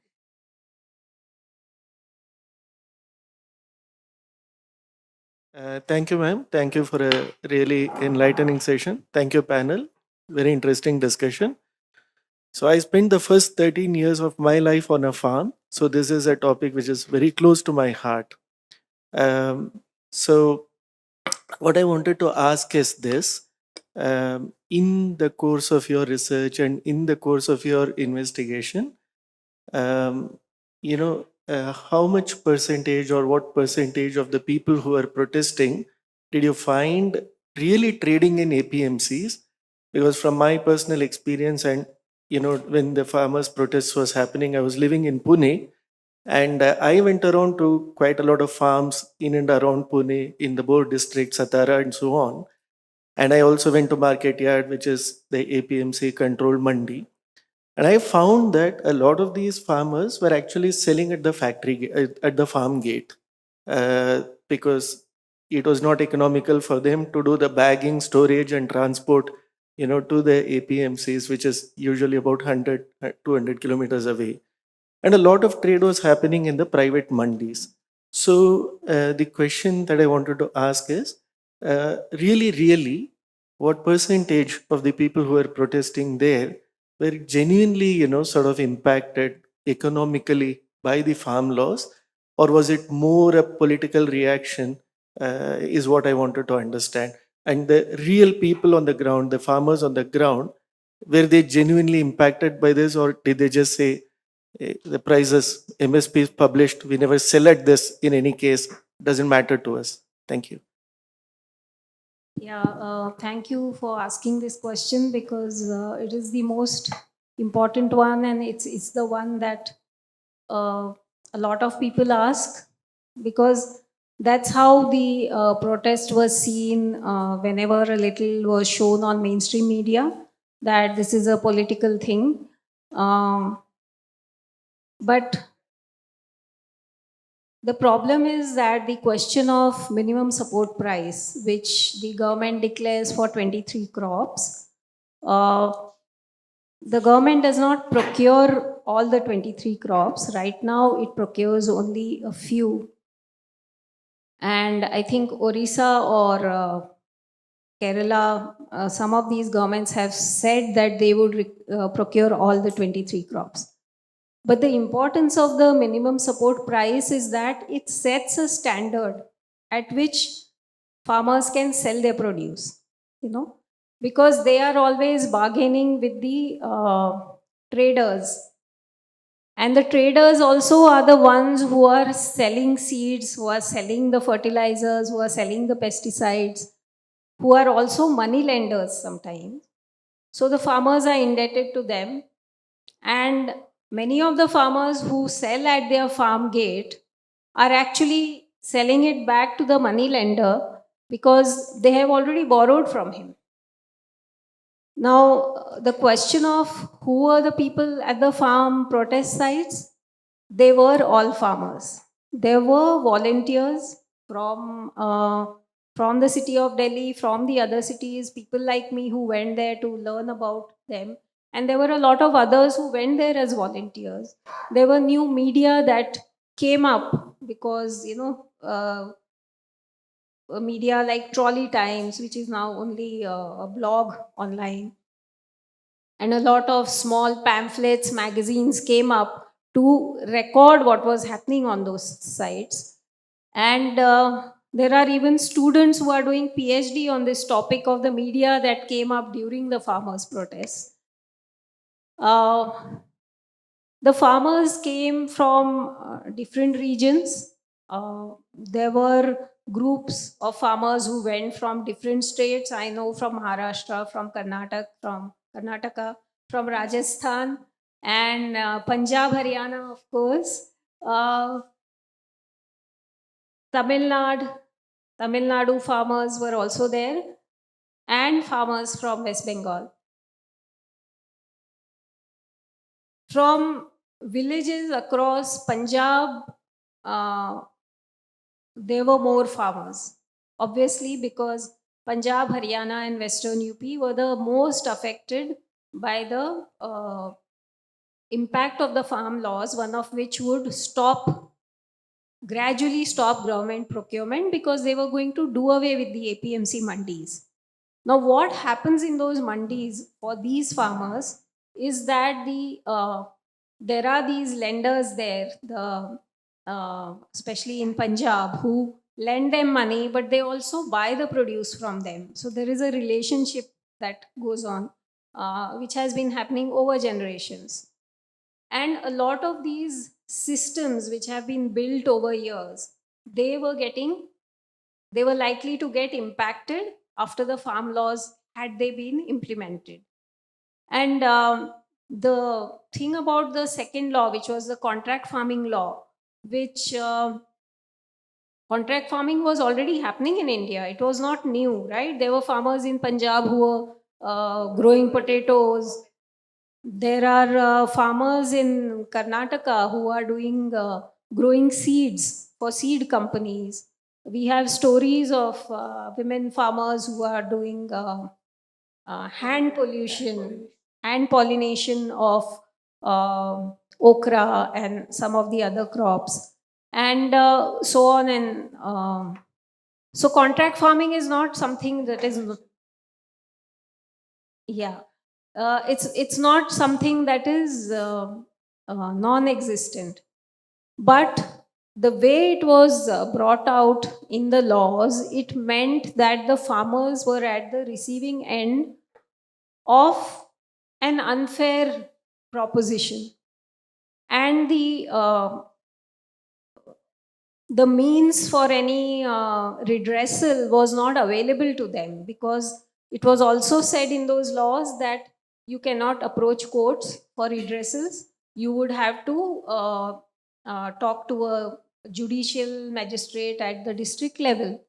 E: Thank you, ma'am. Thank you for a really enlightening session. Thank you, panel. Very interesting discussion. So, I spent the first 13 years of my life on a farm. So, this is a topic which is very close to my heart. So, what I wanted to ask is this. In the course of your research and in the course of your investigation, how much percentage or what percentage of the people who are protesting did you find really trading in APMCs? Because from my personal experience, and when the farmers' protests was happening, I was living in Pune, and I went around to quite a lot of farms in and around Pune, in the Bor district, Satara, and so on. And I also went to Market Yard, which is the APMC controlled mandi. And I found that a lot of these farmers were actually selling at the at the farm gate, because it was not economical for them to do the bagging, storage, and transport, to the APMCs, which is usually about 100, 200 kilometers away. And a lot of trade was happening in the private mandis. So the question that I wanted to ask is, really, what percentage of the people who are protesting there were genuinely, sort of impacted economically by the farm laws, or was it more a political reaction? Is what I wanted to understand. And the real people on the ground, the farmers on the ground, were they genuinely impacted by this, or did they just say, the prices MSP is published, we never sell at this in any case, doesn't matter to us? Thank you.
A: Yeah, thank you for asking this question, because it is the most important one, and it's the one that a lot of people ask, because that's how the protest was seen whenever a little was shown on mainstream media, that this is a political thing. But the problem is that the question of minimum support price, which the government declares for 23 crops, uh, the government does not procure all the 23 crops. Right now, it procures only a few. And I think Orissa or Kerala, some of these governments have said that they would procure all the 23 crops. But the importance of the minimum support price is that it sets a standard at which farmers can sell their produce, you know, because they are always bargaining with the traders. And the traders also are the ones who are selling seeds, who are selling the fertilizers, who are selling the pesticides, who are also money lenders sometimes. So the farmers are indebted to them. And many of the farmers who sell at their farm gate are actually selling it back to the money lender because they have already borrowed from him. Now, the question of who are the people at the farm protest sites, they were all farmers. There were volunteers from the city of Delhi, from the other cities, people like me who went there to learn about them. And there were a lot of others who went there as volunteers. There were new media that came up because, a media like Trolley Times, which is now only a blog online, and a lot of small pamphlets, magazines came up to record what was happening on those sites. And there are even students who are doing PhD on this topic of the media that came up during the farmers' protests. The farmers came from different regions. There were groups of farmers who went from different states. I know from Maharashtra, from Karnataka, from Rajasthan, and Punjab, Haryana, of course. Uh, Tamil Nadu farmers were also there, and farmers from West Bengal. From villages across Punjab, uh, there were more farmers. Obviously, because Punjab, Haryana, and Western UP were the most affected by the impact of the farm laws, one of which would gradually stop government procurement because they were going to do away with the APMC mandis. Now, what happens in those mandis for these farmers is that there are these lenders there, especially in Punjab, who lend them money, but they also buy the produce from them. So there is a relationship that goes on, which has been happening over generations. And a lot of these systems which have been built over years, they were likely to get impacted after the farm laws had they been implemented. And the thing about the second law, which was the contract farming law, which contract farming was already happening in India. It was not new, right? There were farmers in Punjab who were growing potatoes. There are farmers in Karnataka who are doing growing seeds for seed companies. We have stories of women farmers who are doing hand pollination of okra and some of the other crops, and so on. And so, contract farming is not something that is, yeah, it's not something that is non-existent, but the way it was brought out in the laws, it meant that the farmers were at the receiving end of an unfair proposition, and the means for any redressal was not available to them, because it was also said in those laws that you cannot approach courts for redressals. You would have to talk to a judicial magistrate at the district level.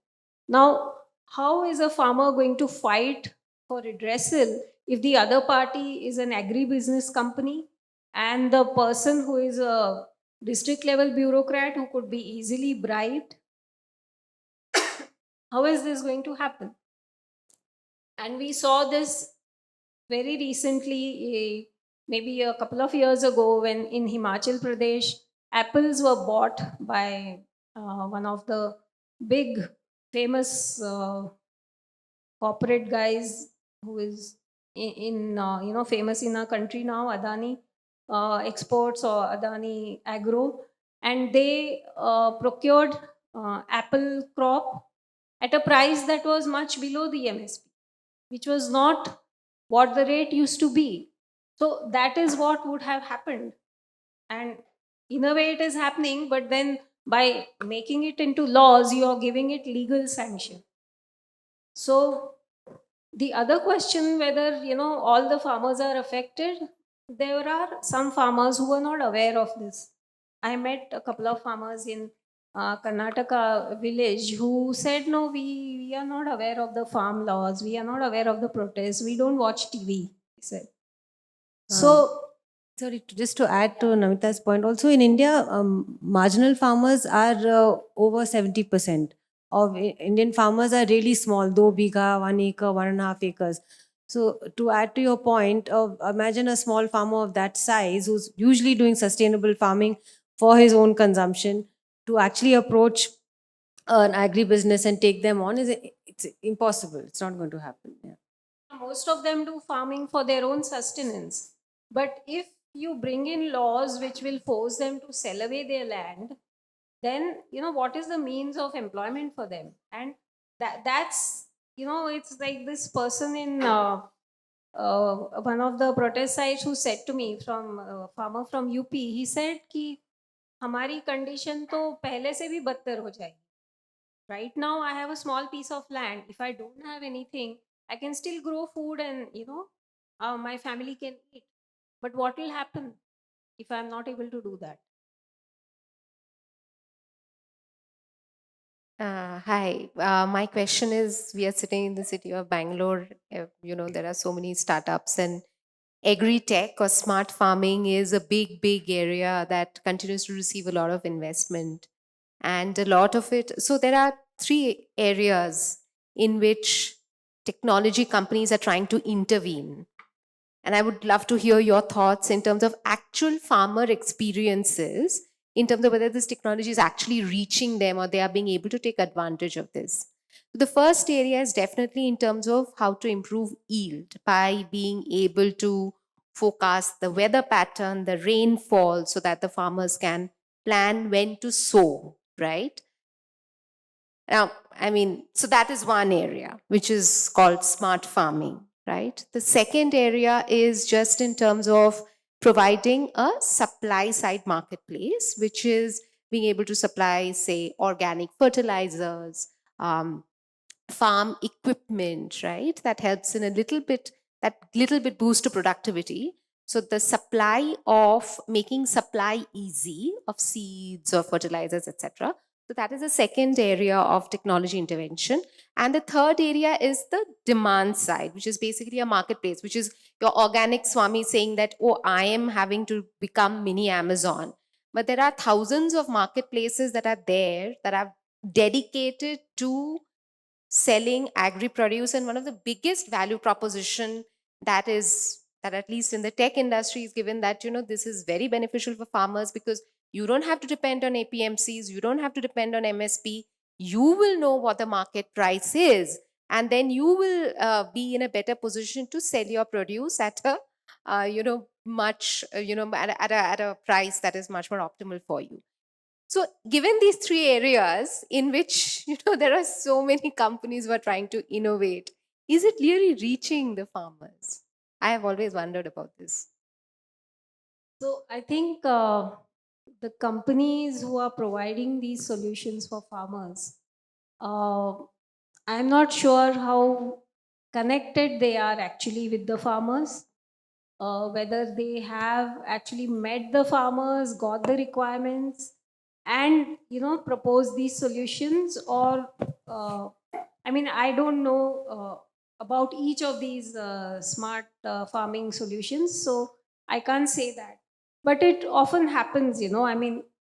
A: Now, how is a farmer going to fight for redressal if the other party is an agribusiness company and the person who is a district level bureaucrat who could be easily bribed? How is this going to happen? And we saw this very recently, maybe a couple of years ago, when in Himachal Pradesh, apples were bought by one of the big famous corporate guys who is famous in our country now, Adani. Exports or Adani Agro, and they procured apple crop at a price that was much below the MSP, which was not what the rate used to be. So that is what would have happened. And in a way, it is happening, but then by making it into laws, you are giving it legal sanction. So the other question, whether all the farmers are affected, there are some farmers who are not aware of this. I met a couple of farmers in Karnataka village who said, no, we are not aware of the farm laws, we are not aware of the protests, we don't watch TV, he said. So
C: Sorry, just to add to Namita's point, also in India, marginal farmers are over 70% of Indian farmers are really small, 2 bigha, 1 acre, 1.5 acres. So to add to your point, imagine a small farmer of that size who's usually doing sustainable farming for his own consumption to actually approach an agribusiness and take them on it's impossible. It's not going to happen. Yeah.
A: most of them do farming for their own sustenance. But if you bring in laws which will force them to sell away their land, then what is the means of employment for them? And that's it's like this person in one of the protest sites who said to me, from farmer from UP, he said कि हमारी condition तो पहले से भी बदतर हो जाएगी. Right now, I have a small piece of land. If I don't have anything, I can still grow food and, my family can eat. But what will happen if I'm not able to do that?
F: Hi. My question is, we are sitting in the city of Bangalore. There are so many startups, and agri-tech or smart farming is a big, big area that continues to receive a lot of investment. And a lot of it, so there are 3 areas in which technology companies are trying to intervene. And I would love to hear your thoughts in terms of actual farmer experiences, in terms of whether this technology is actually reaching them or they are being able to take advantage of this. The first area is definitely in terms of how to improve yield by being able to forecast the weather pattern, the rainfall, so that the farmers can plan when to sow, right? Now, so that is one area which is called smart farming, right? The second area is just in terms of providing a supply side marketplace, which is being able to supply, say, organic fertilizers, farm equipment, right? That helps in that little bit boost to productivity. So the supply of making supply easy of seeds or fertilizers, etc. So that is the second area of technology intervention. And the third area is the demand side, which is basically a marketplace, which is your organic Swami saying that, oh, I am having to become mini Amazon. But there are thousands of marketplaces that are there that are dedicated to selling agri produce, and one of the biggest value proposition that at least in the tech industry is given, that this is very beneficial for farmers because you don't have to depend on APMCs, you don't have to depend on MSP. You will know what the market price is, and then you will be in a better position to sell your produce at a much at a price that is much more optimal for you. So, given these 3 areas in which there are so many companies who are trying to innovate, is it really reaching the farmers? I have always wondered about this.
A: So I think the companies who are providing these solutions for farmers, I'm not sure how connected they are actually with the farmers, whether they have actually met the farmers, got the requirements, and propose these solutions, or I don't know about each of these smart farming solutions, so I can't say that. But it often happens,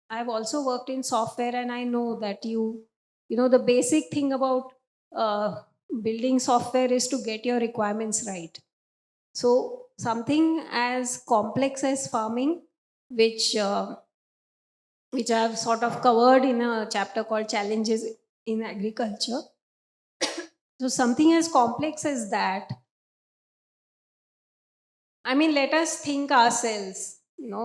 A: I've also worked in software, and I know that the basic thing about building software is to get your requirements right. So something as complex as farming, which I've sort of covered in a chapter called Challenges in Agriculture. So something as complex as that, let us think ourselves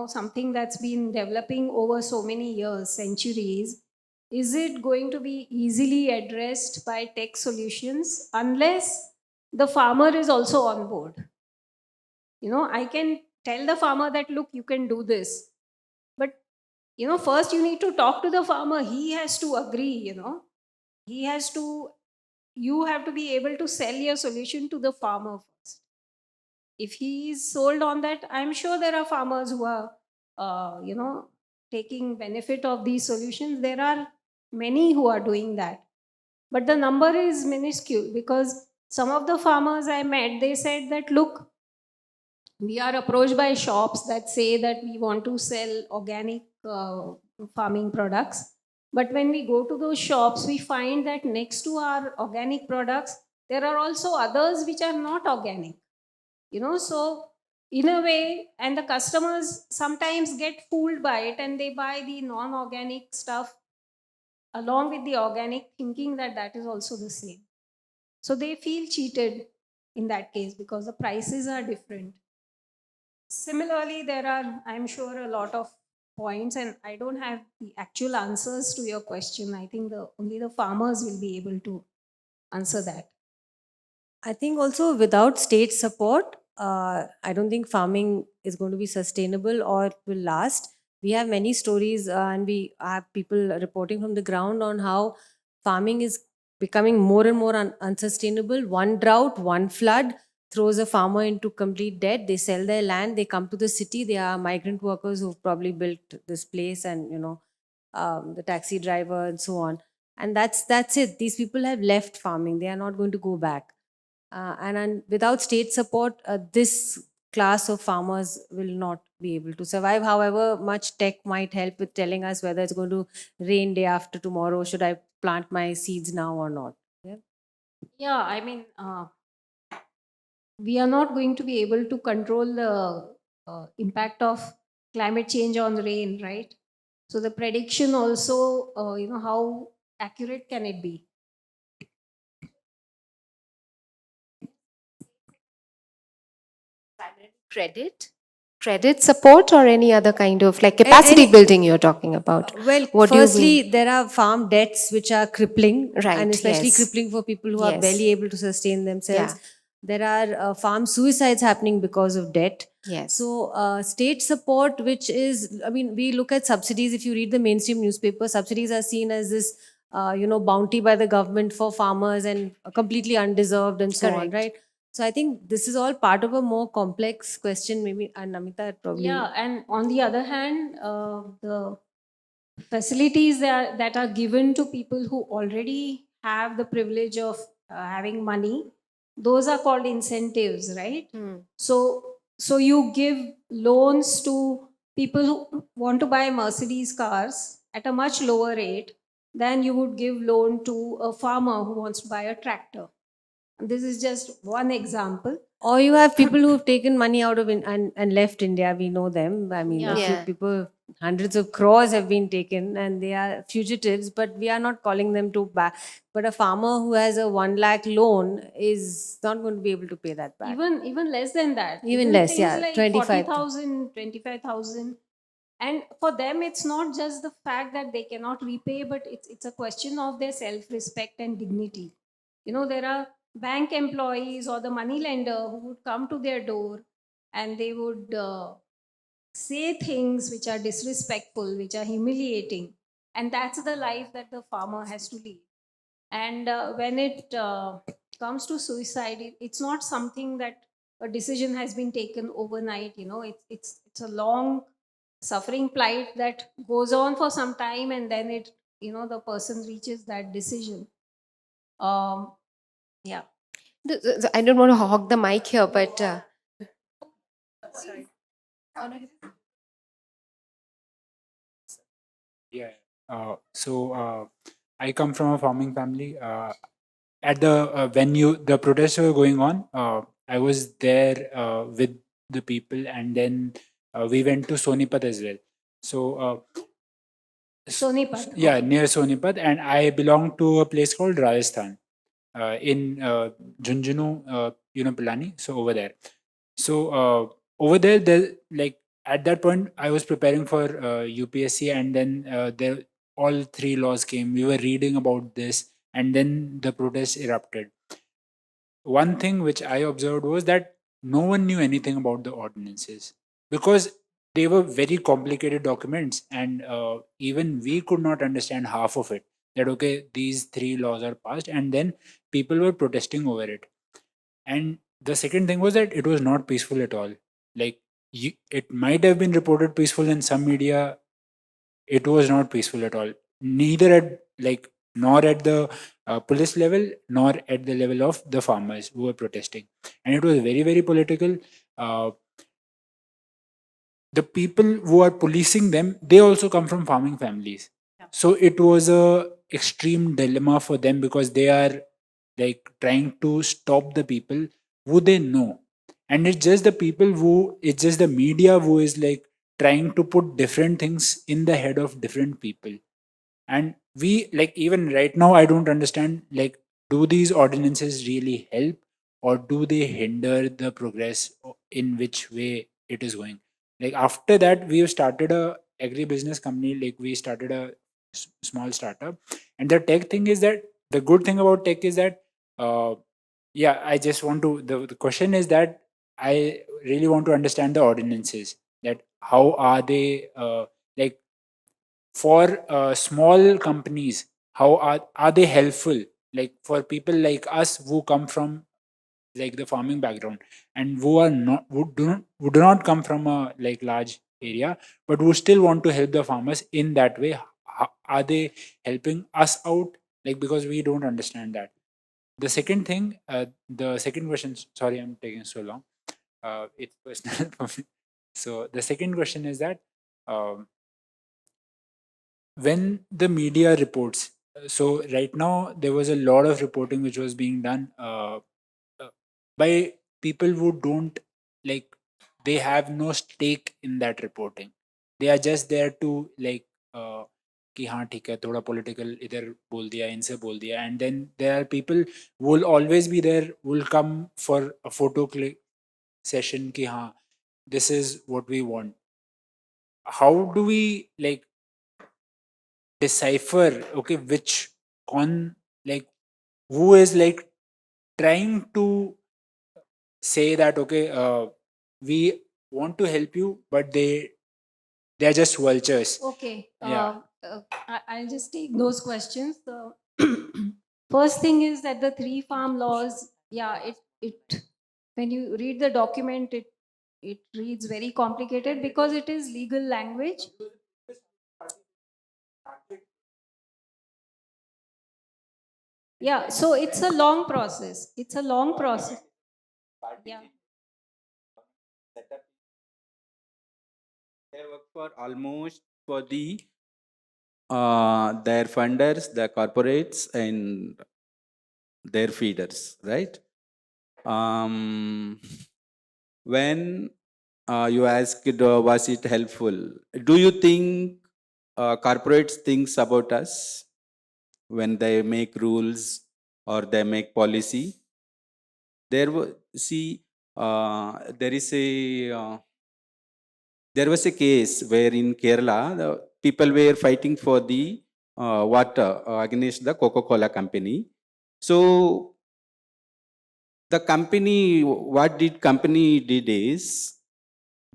A: something that's been developing over so many years, centuries, is it going to be easily addressed by tech solutions unless the farmer is also on board? I can tell the farmer that, look, you can do this. But, first you need to talk to the farmer. He has to agree, He has to, you have to be able to sell your solution to the farmer first. If he is sold on that, I'm sure there are farmers who are, taking benefit of these solutions. There are many who are doing that. But the number is minuscule because some of the farmers I met, they said that, look, we are approached by shops that say that we want to sell organic farming products. But when we go to those shops, we find that next to our organic products, there are also others which are not organic. So in a way, and the customers sometimes get fooled by it and they buy the non-organic stuff along with the organic, thinking that that is also the same. So they feel cheated in that case because the prices are different. Similarly, there are, I'm sure, a lot of points, and I don't have the actual answers to your question. I think only the farmers will be able to answer that.
C: I think also without state support, I don't think farming is going to be sustainable or will last. We have many stories and we have people reporting from the ground on how farming is becoming more and more unsustainable. One drought, one flood throws a farmer into complete debt. They sell their land, they come to the city. They are migrant workers who've probably built this place, and the taxi driver and so on. And that's it. These people have left farming. They are not going to go back. And without state support, this class of farmers will not be able to survive. However much tech might help with telling us whether it's going to rain day after tomorrow, should I plant my seeds now or not.
A: Yeah, I mean, we are not going to be able to control the impact of climate change on rain, right? So the prediction also, how accurate can it be?
F: Credit support or any other kind of like capacity
C: any-
F: building you're talking about?
C: Well,
F: What do you
C: firstly,
F: mean?
C: there are farm debts which are crippling,
F: Right,
C: and especially
F: yes.
C: crippling for people who are
F: Yes.
C: barely able to sustain themselves.
F: Yeah.
C: There are farm suicides happening because of debt.
F: Yes.
C: So, state support, which is, I mean, we look at subsidies. If you read the mainstream newspaper, subsidies are seen as this, bounty by the government for farmers and completely undeserved and so on,
F: Correct.
C: right? So, I think this is all part of a more complex question. Maybe, and Namita probably.
A: Yeah, and on the other hand, the facilities that are given to people who already have the privilege of having money, those are called incentives, right?
F: Hmm.
A: So you give loans to people who want to buy Mercedes cars at a much lower rate than you would give loan to a farmer who wants to buy a tractor. This is just one example.
C: Or you have people who've taken money out of and left India. We know them. I mean, a few
F: Yeah.
C: people, hundreds of crores have been taken, and they are fugitives. But we are not calling them to back. But a farmer who has a 1 lakh loan is not going to be able to pay that back.
A: Even less than that.
C: Even less,
A: things
C: yeah,
A: like
C: 25,000.
A: 40,000, 25,000. And for them, it's not just the fact that they cannot repay, but it's a question of their self-respect and dignity. There are bank employees or the money lender who would come to their door and they would say things which are disrespectful, which are humiliating. And that's the life that the farmer has to lead. And when it comes to suicide, it's not something that a decision has been taken overnight. It's a long suffering plight that goes on for some time, and then the person reaches that decision. Yeah.
F: I don't want to hog the mic here, but sorry.
G: Yeah. I come from a farming family. At the when the protests were going on, I was there with the people, and then we went to Sonipat as well. So
A: Sonipat.
G: yeah,
A: Okay.
G: near Sonipat, and I belong to a place called Rajasthan, in Junjunu, Pilani. So over there. So over there, like at that point I was preparing for UPSC, and then there all three laws came. We were reading about this, and then the protests erupted. One thing which I observed was that no one knew anything about the ordinances, because they were very complicated documents, and even we could not understand half of it. That okay, these three laws are passed, and then people were protesting over it. And the second thing was that it was not peaceful at all. Like it might have been reported peaceful in some media, it was not peaceful at all. Neither at like nor at the police level, nor at the level of the farmers who were protesting, and it was very political. Uh, the people who are policing them, they also come from farming families. So it was a extreme dilemma for them, because they are like trying to stop the people who they know, and it's just the media who is like trying to put different things in the head of different people. And we, like, even right now I don't understand, like, do these ordinances really help, or do they hinder the progress in which way it is going? Like, after that we have started a agribusiness company, like we started a small startup. And the tech thing is that, the good thing about tech is that, uh, yeah, I just want to, the question is that I really want to understand the ordinances, that how are they, like, for small companies, how are they helpful, like for people like us who come from like the farming background, and who are not, who do not come from a like large area, but who still want to help the farmers in that way. Are they helping us out, like, because we don't understand that. The second thing, the second question, sorry I'm taking so long, it's personal for me. So the second question is that, um, when the media reports, so right now there was a lot of reporting which was being done uh, by people who don't, like, they have no stake in that reporting. They are just there to like, कि हाँ ठीक है, थोड़ा political इधर बोल दिया, इनसे बोल दिया. And then there are people who will always be there, will come for a photo click session, कि हाँ, this is what we want. How do we like decipher, okay, which con, like, who is like trying to say that, okay, we want to help you, but they're just vultures.
A: Okay.
G: Yeah.
A: I'll just take those questions. The first thing is that the three farm laws, yeah, it when you read the document, it reads very complicated because it is legal language. Yeah, so it's a long process. It's a long process. Yeah.
D: They work for almost for the their funders, the corporates, and their feeders, right? When you asked, was it helpful? Do you think corporates thinks about us when they make rules or they make policy? See, there is a there was a case where in Kerala, the people were fighting for the water against the Coca-Cola company. So the company, what did company did is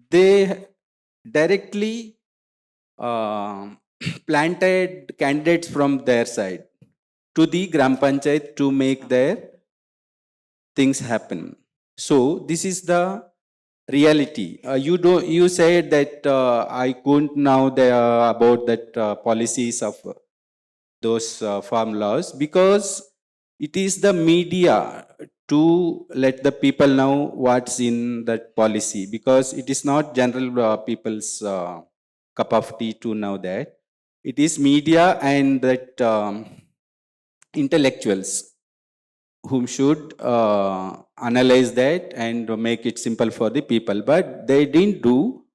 D: they directly planted candidates from their side to the Gram Panchayat to make their things happen. So this is the reality. You don't. You said that I couldn't know about that policies of those farm laws because it is the media to let the people know what's in that policy, because it is not general people's cup of tea to know that. It is media and that intellectuals whom should analyze that and make it simple for the people, but they didn't do.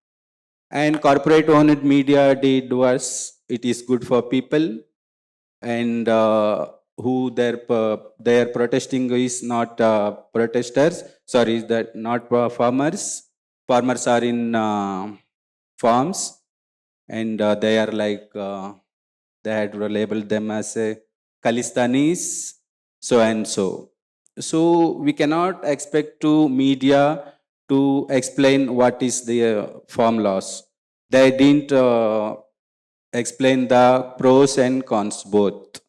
D: And corporate owned media did was, it is good for people, and who they're protesting is not protesters, sorry, that not farmers. Farmers are in farms, and they are like they had labeled them as a Khalistanis, so and so. So we cannot expect to media to explain what is the farm laws. They didn't explain the pros and cons both.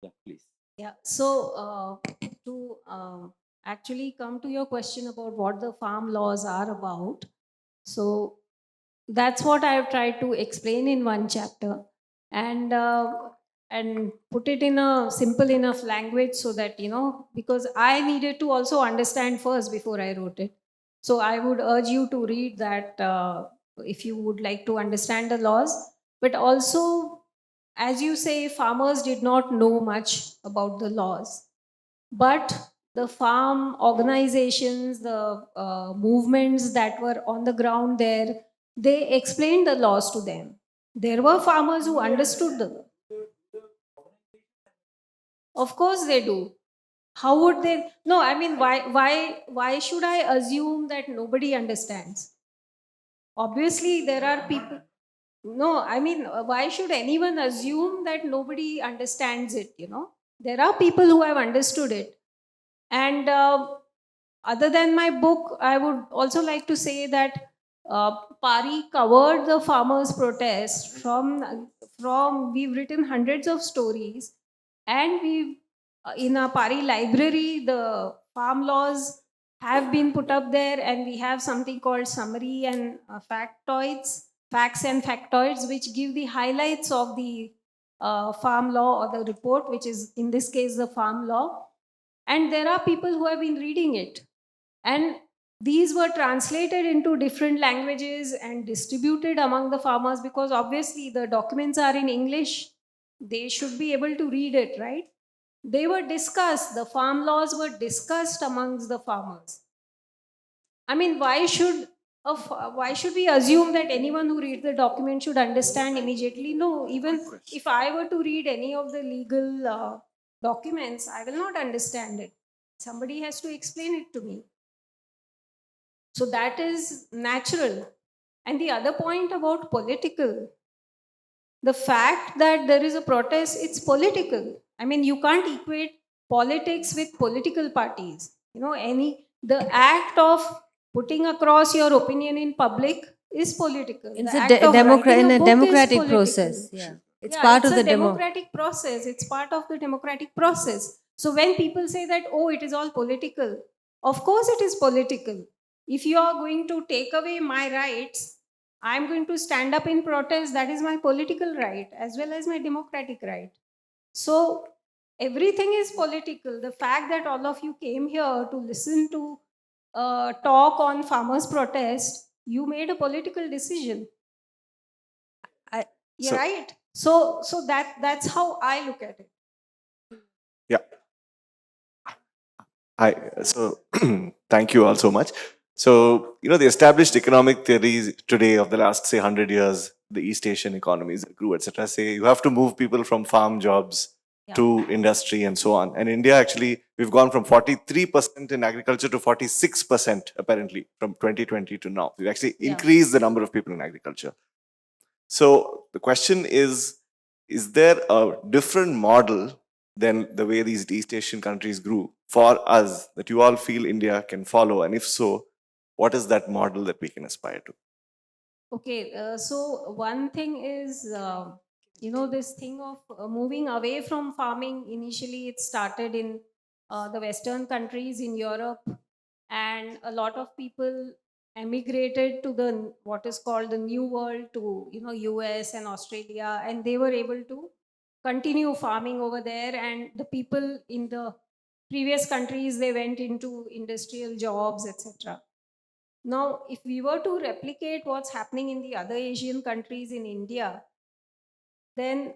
D: Yeah, please.
A: Yeah, so to actually come to your question about what the farm laws are about, so that's what I've tried to explain in one chapter, and put it in a simple enough language so that because I needed to also understand first before I wrote it. So I would urge you to read that if you would like to understand the laws, but also, as you say, farmers did not know much about the laws, but the farm organizations, the movements that were on the ground there, they explained the laws to them. There were farmers who understood the. Of course they do. How would they? No, I mean, why should I assume that nobody understands? Obviously, there are people. No, I mean, why should anyone assume that nobody understands it? There are people who have understood it. And other than my book, I would also like to say that Pari covered the farmers' protest from we've written hundreds of stories, and we in our Pari library the farm laws have been put up there, and we have something called summary and facts and factoids, which give the highlights of the farm law or the report, which is in this case the farm law. And there are people who have been reading it, and these were translated into different languages and distributed among the farmers, because obviously the documents are in English. They should be able to read it, right? They were discussed, the farm laws were discussed amongst the farmers. I mean, why should we assume that anyone who reads the document should understand immediately? No, even if I were to read any of the legal documents, I will not understand it. Somebody has to explain it to me. So that is natural. And the other point about political, the fact that there is a protest, it's political. I mean, you can't equate politics with political parties. The act of putting across your opinion in public is political.
C: It's
A: The
C: a
A: act of writing
C: in a
A: book is
C: democratic
A: political.
C: process. Yeah. It's
A: Yeah,
C: part
A: it's
C: of
A: a
C: the demo.
A: democratic process. It's part of the democratic process. So when people say that, oh, it is all political, of course it is political. If you are going to take away my rights, I'm going to stand up in protest. That is my political right as well as my democratic right. So everything is political. The fact that all of you came here to listen to talk on farmers' protest, you made a political decision. You're
H: So-
A: right. So that's how I look at it.
H: Yeah. Hi. So thank you all so much. So, the established economic theories today of the last, say, 100 years, the East Asian economies that grew, etc., say you have to move people from farm jobs to industry and so on. And India, actually, we've gone from 43% in agriculture to 46%, apparently, from 2020 to now. We've actually increased the number of people in agriculture. So the question is there a different model than the way these East Asian countries grew for us that you all feel India can follow? And if so, what is that model that we can aspire to?
A: Okay, so one thing is, this thing of moving away from farming. Initially, it started in the Western countries in Europe, and a lot of people emigrated to the what is called the New World, to US and Australia, and they were able to continue farming over there. And the people in the previous countries, they went into industrial jobs, etc. Now, if we were to replicate what's happening in the other Asian countries in India, then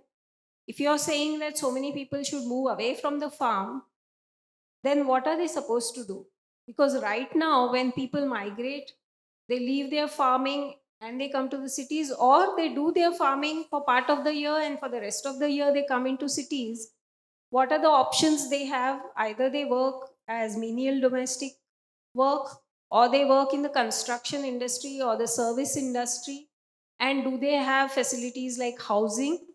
A: if you're saying that so many people should move away from the farm, then what are they supposed to do? Because right now, when people migrate, they leave their farming and they come to the cities, or they do their farming for part of the year and for the rest of the year they come into cities. What are the options they have? Either they work as menial domestic work, or they work in the construction industry or the service industry. And do they have facilities like housing?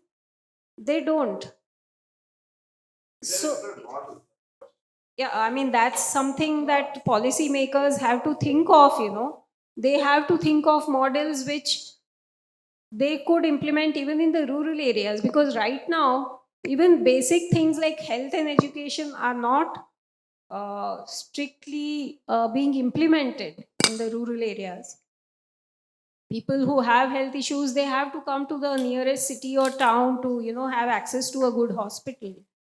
A: They don't. So, yeah, I mean, that's something that policymakers have to think of, you know. They have to think of models which they could implement even in the rural areas, because right now, even basic things like health and education are not strictly being implemented in the rural areas. People who have health issues, they have to come to the nearest city or town to, you know, have access to a good hospital.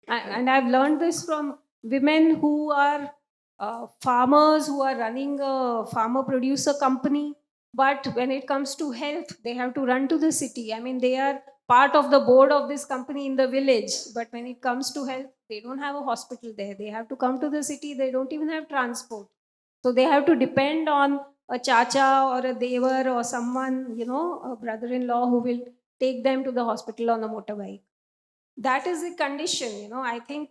A: And I've learned this from women who are farmers, who are running a farmer producer company. But when it comes to health, they have to run to the city. I mean, they are part of the board of this company in the village, but when it comes to health, they don't have a hospital there. They have to come to the city. They don't even have transport. So they have to depend on a chacha or a devar or someone, you know, a brother-in-law who will take them to the hospital on a motorbike. That is the condition, you know. I think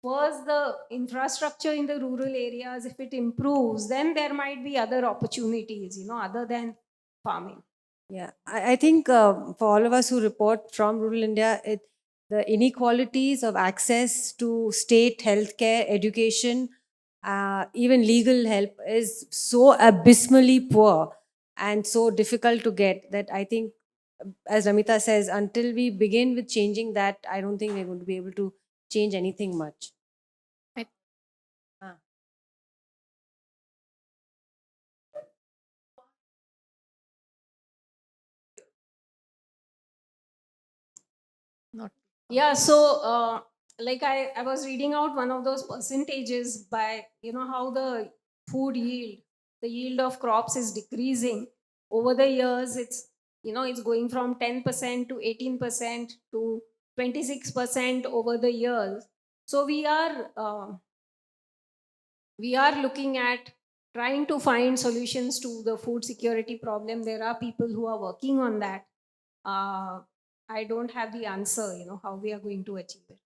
A: first the infrastructure in the rural areas, if it improves, then there might be other opportunities, you know, other than farming.
C: Yeah, I think for all of us who report from rural India, the inequalities of access to state healthcare, education, even legal help is so abysmally poor and so difficult to get that I think, as Ramita says, until we begin with changing that, I don't think we're going to be able to change anything much.
B: I-
C: Ah.
B: Not
A: Yeah, so like I was reading out one of those percentages by, you know, how the food yield, the yield of crops is decreasing over the years. It's, you know, it's going from 10% to 18% to 26% over the years. So we are looking at trying to find solutions to the food security problem. There are people who are working on that. I don't have the answer, you know, how we are going to achieve it.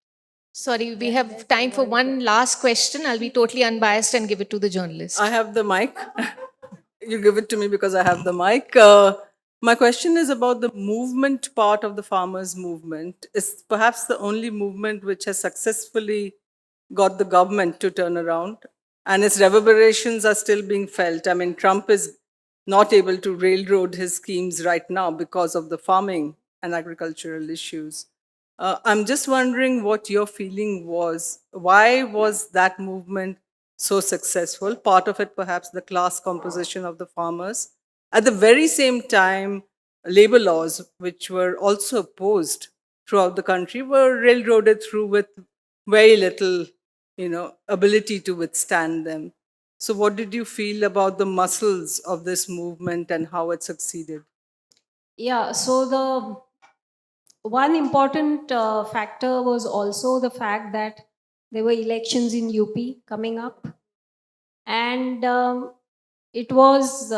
B: Sorry, we have time for one last question. I'll be totally unbiased and give it to the journalist.
I: I have the mic. You give it to me because I have the mic. My question is about the movement part of the farmers' movement. It's perhaps the only movement which has successfully got the government to turn around, and its reverberations are still being felt. I mean, Trump is not able to railroad his schemes right now because of the farming and agricultural issues. I'm just wondering what your feeling was. Why was that movement so successful? Part of it, perhaps, the class composition of the farmers. At the very same time, labor laws, which were also opposed throughout the country, were railroaded through with very little, ability to withstand them. So, what did you feel about the muscles of this movement and how it succeeded?
A: Yeah, so the one important factor was also the fact that there were elections in UP coming up, and it was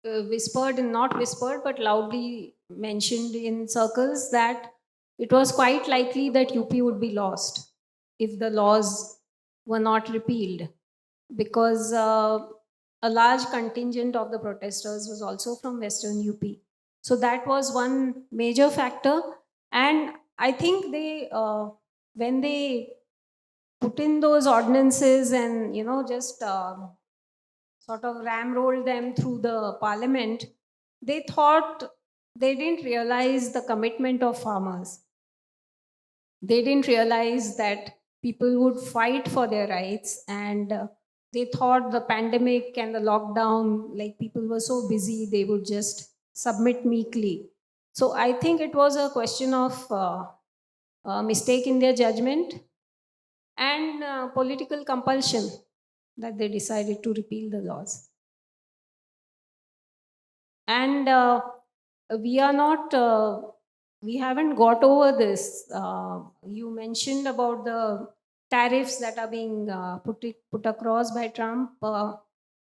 A: whispered, and not whispered, but loudly mentioned in circles that it was quite likely that UP would be lost if the laws were not repealed, because a large contingent of the protesters was also from Western UP. So that was one major factor. And I think when they put in those ordinances and, you know, just sort of ramrolled them through the parliament, they thought, they didn't realize the commitment of farmers. They didn't realize that people would fight for their rights, and they thought the pandemic and the lockdown, like people were so busy, they would just submit meekly. So I think it was a question of mistake in their judgment and political compulsion that they decided to repeal the laws. And we are not we haven't got over this. You mentioned about the tariffs that are being put across by Trump.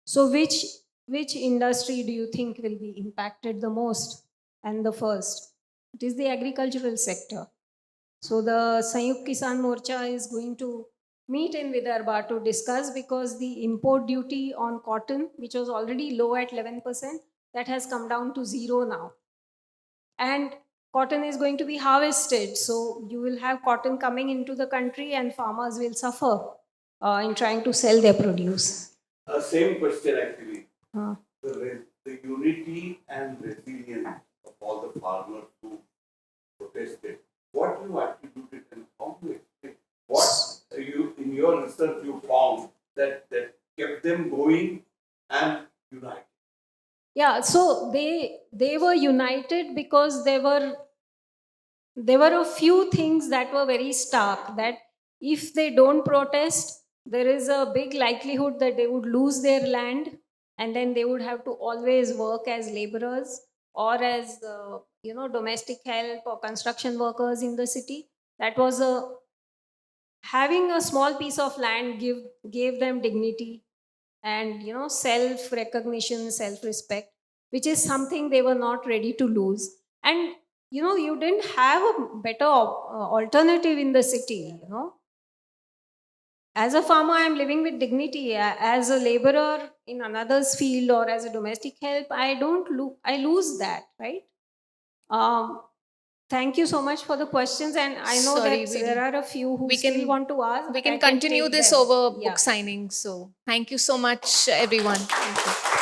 A: So which industry do you think will be impacted the most and the first? It is the agricultural sector. So the Sanyukt Kisan Morcha is going to meet in Vidarbha to discuss, because the import duty on cotton, which was already low at 11%, that has come down to zero now. And cotton is going to be harvested. So you will have cotton coming into the country and farmers will suffer in trying to sell their produce.
J: Same question actually.
A: Uh,
J: The unity and resilience of all the farmers who protested. What you attributed and how you explain? What you in your research you found that kept them going and united?
A: Yeah, so they were united because there were a few things that were very stark, that if they don't protest, there is a big likelihood that they would lose their land, and then they would have to always work as laborers or as domestic help or construction workers in the city. That was having a small piece of land gave them dignity and self recognition, self respect, which is something they were not ready to lose. And you didn't have a better alternative in the city. As a farmer, I'm living with dignity. As a laborer in another's field or as a domestic help, I lose that, right? Thank you so much for the questions, and I know
B: Sorry,
A: that
B: we-
A: there are a few who
B: we
A: still
B: can-
A: want to ask.
B: We
A: but I
B: can continue
A: take
B: this
A: them.
B: over
A: Yeah.
B: book signing. So thank you so much, everyone. Thank you.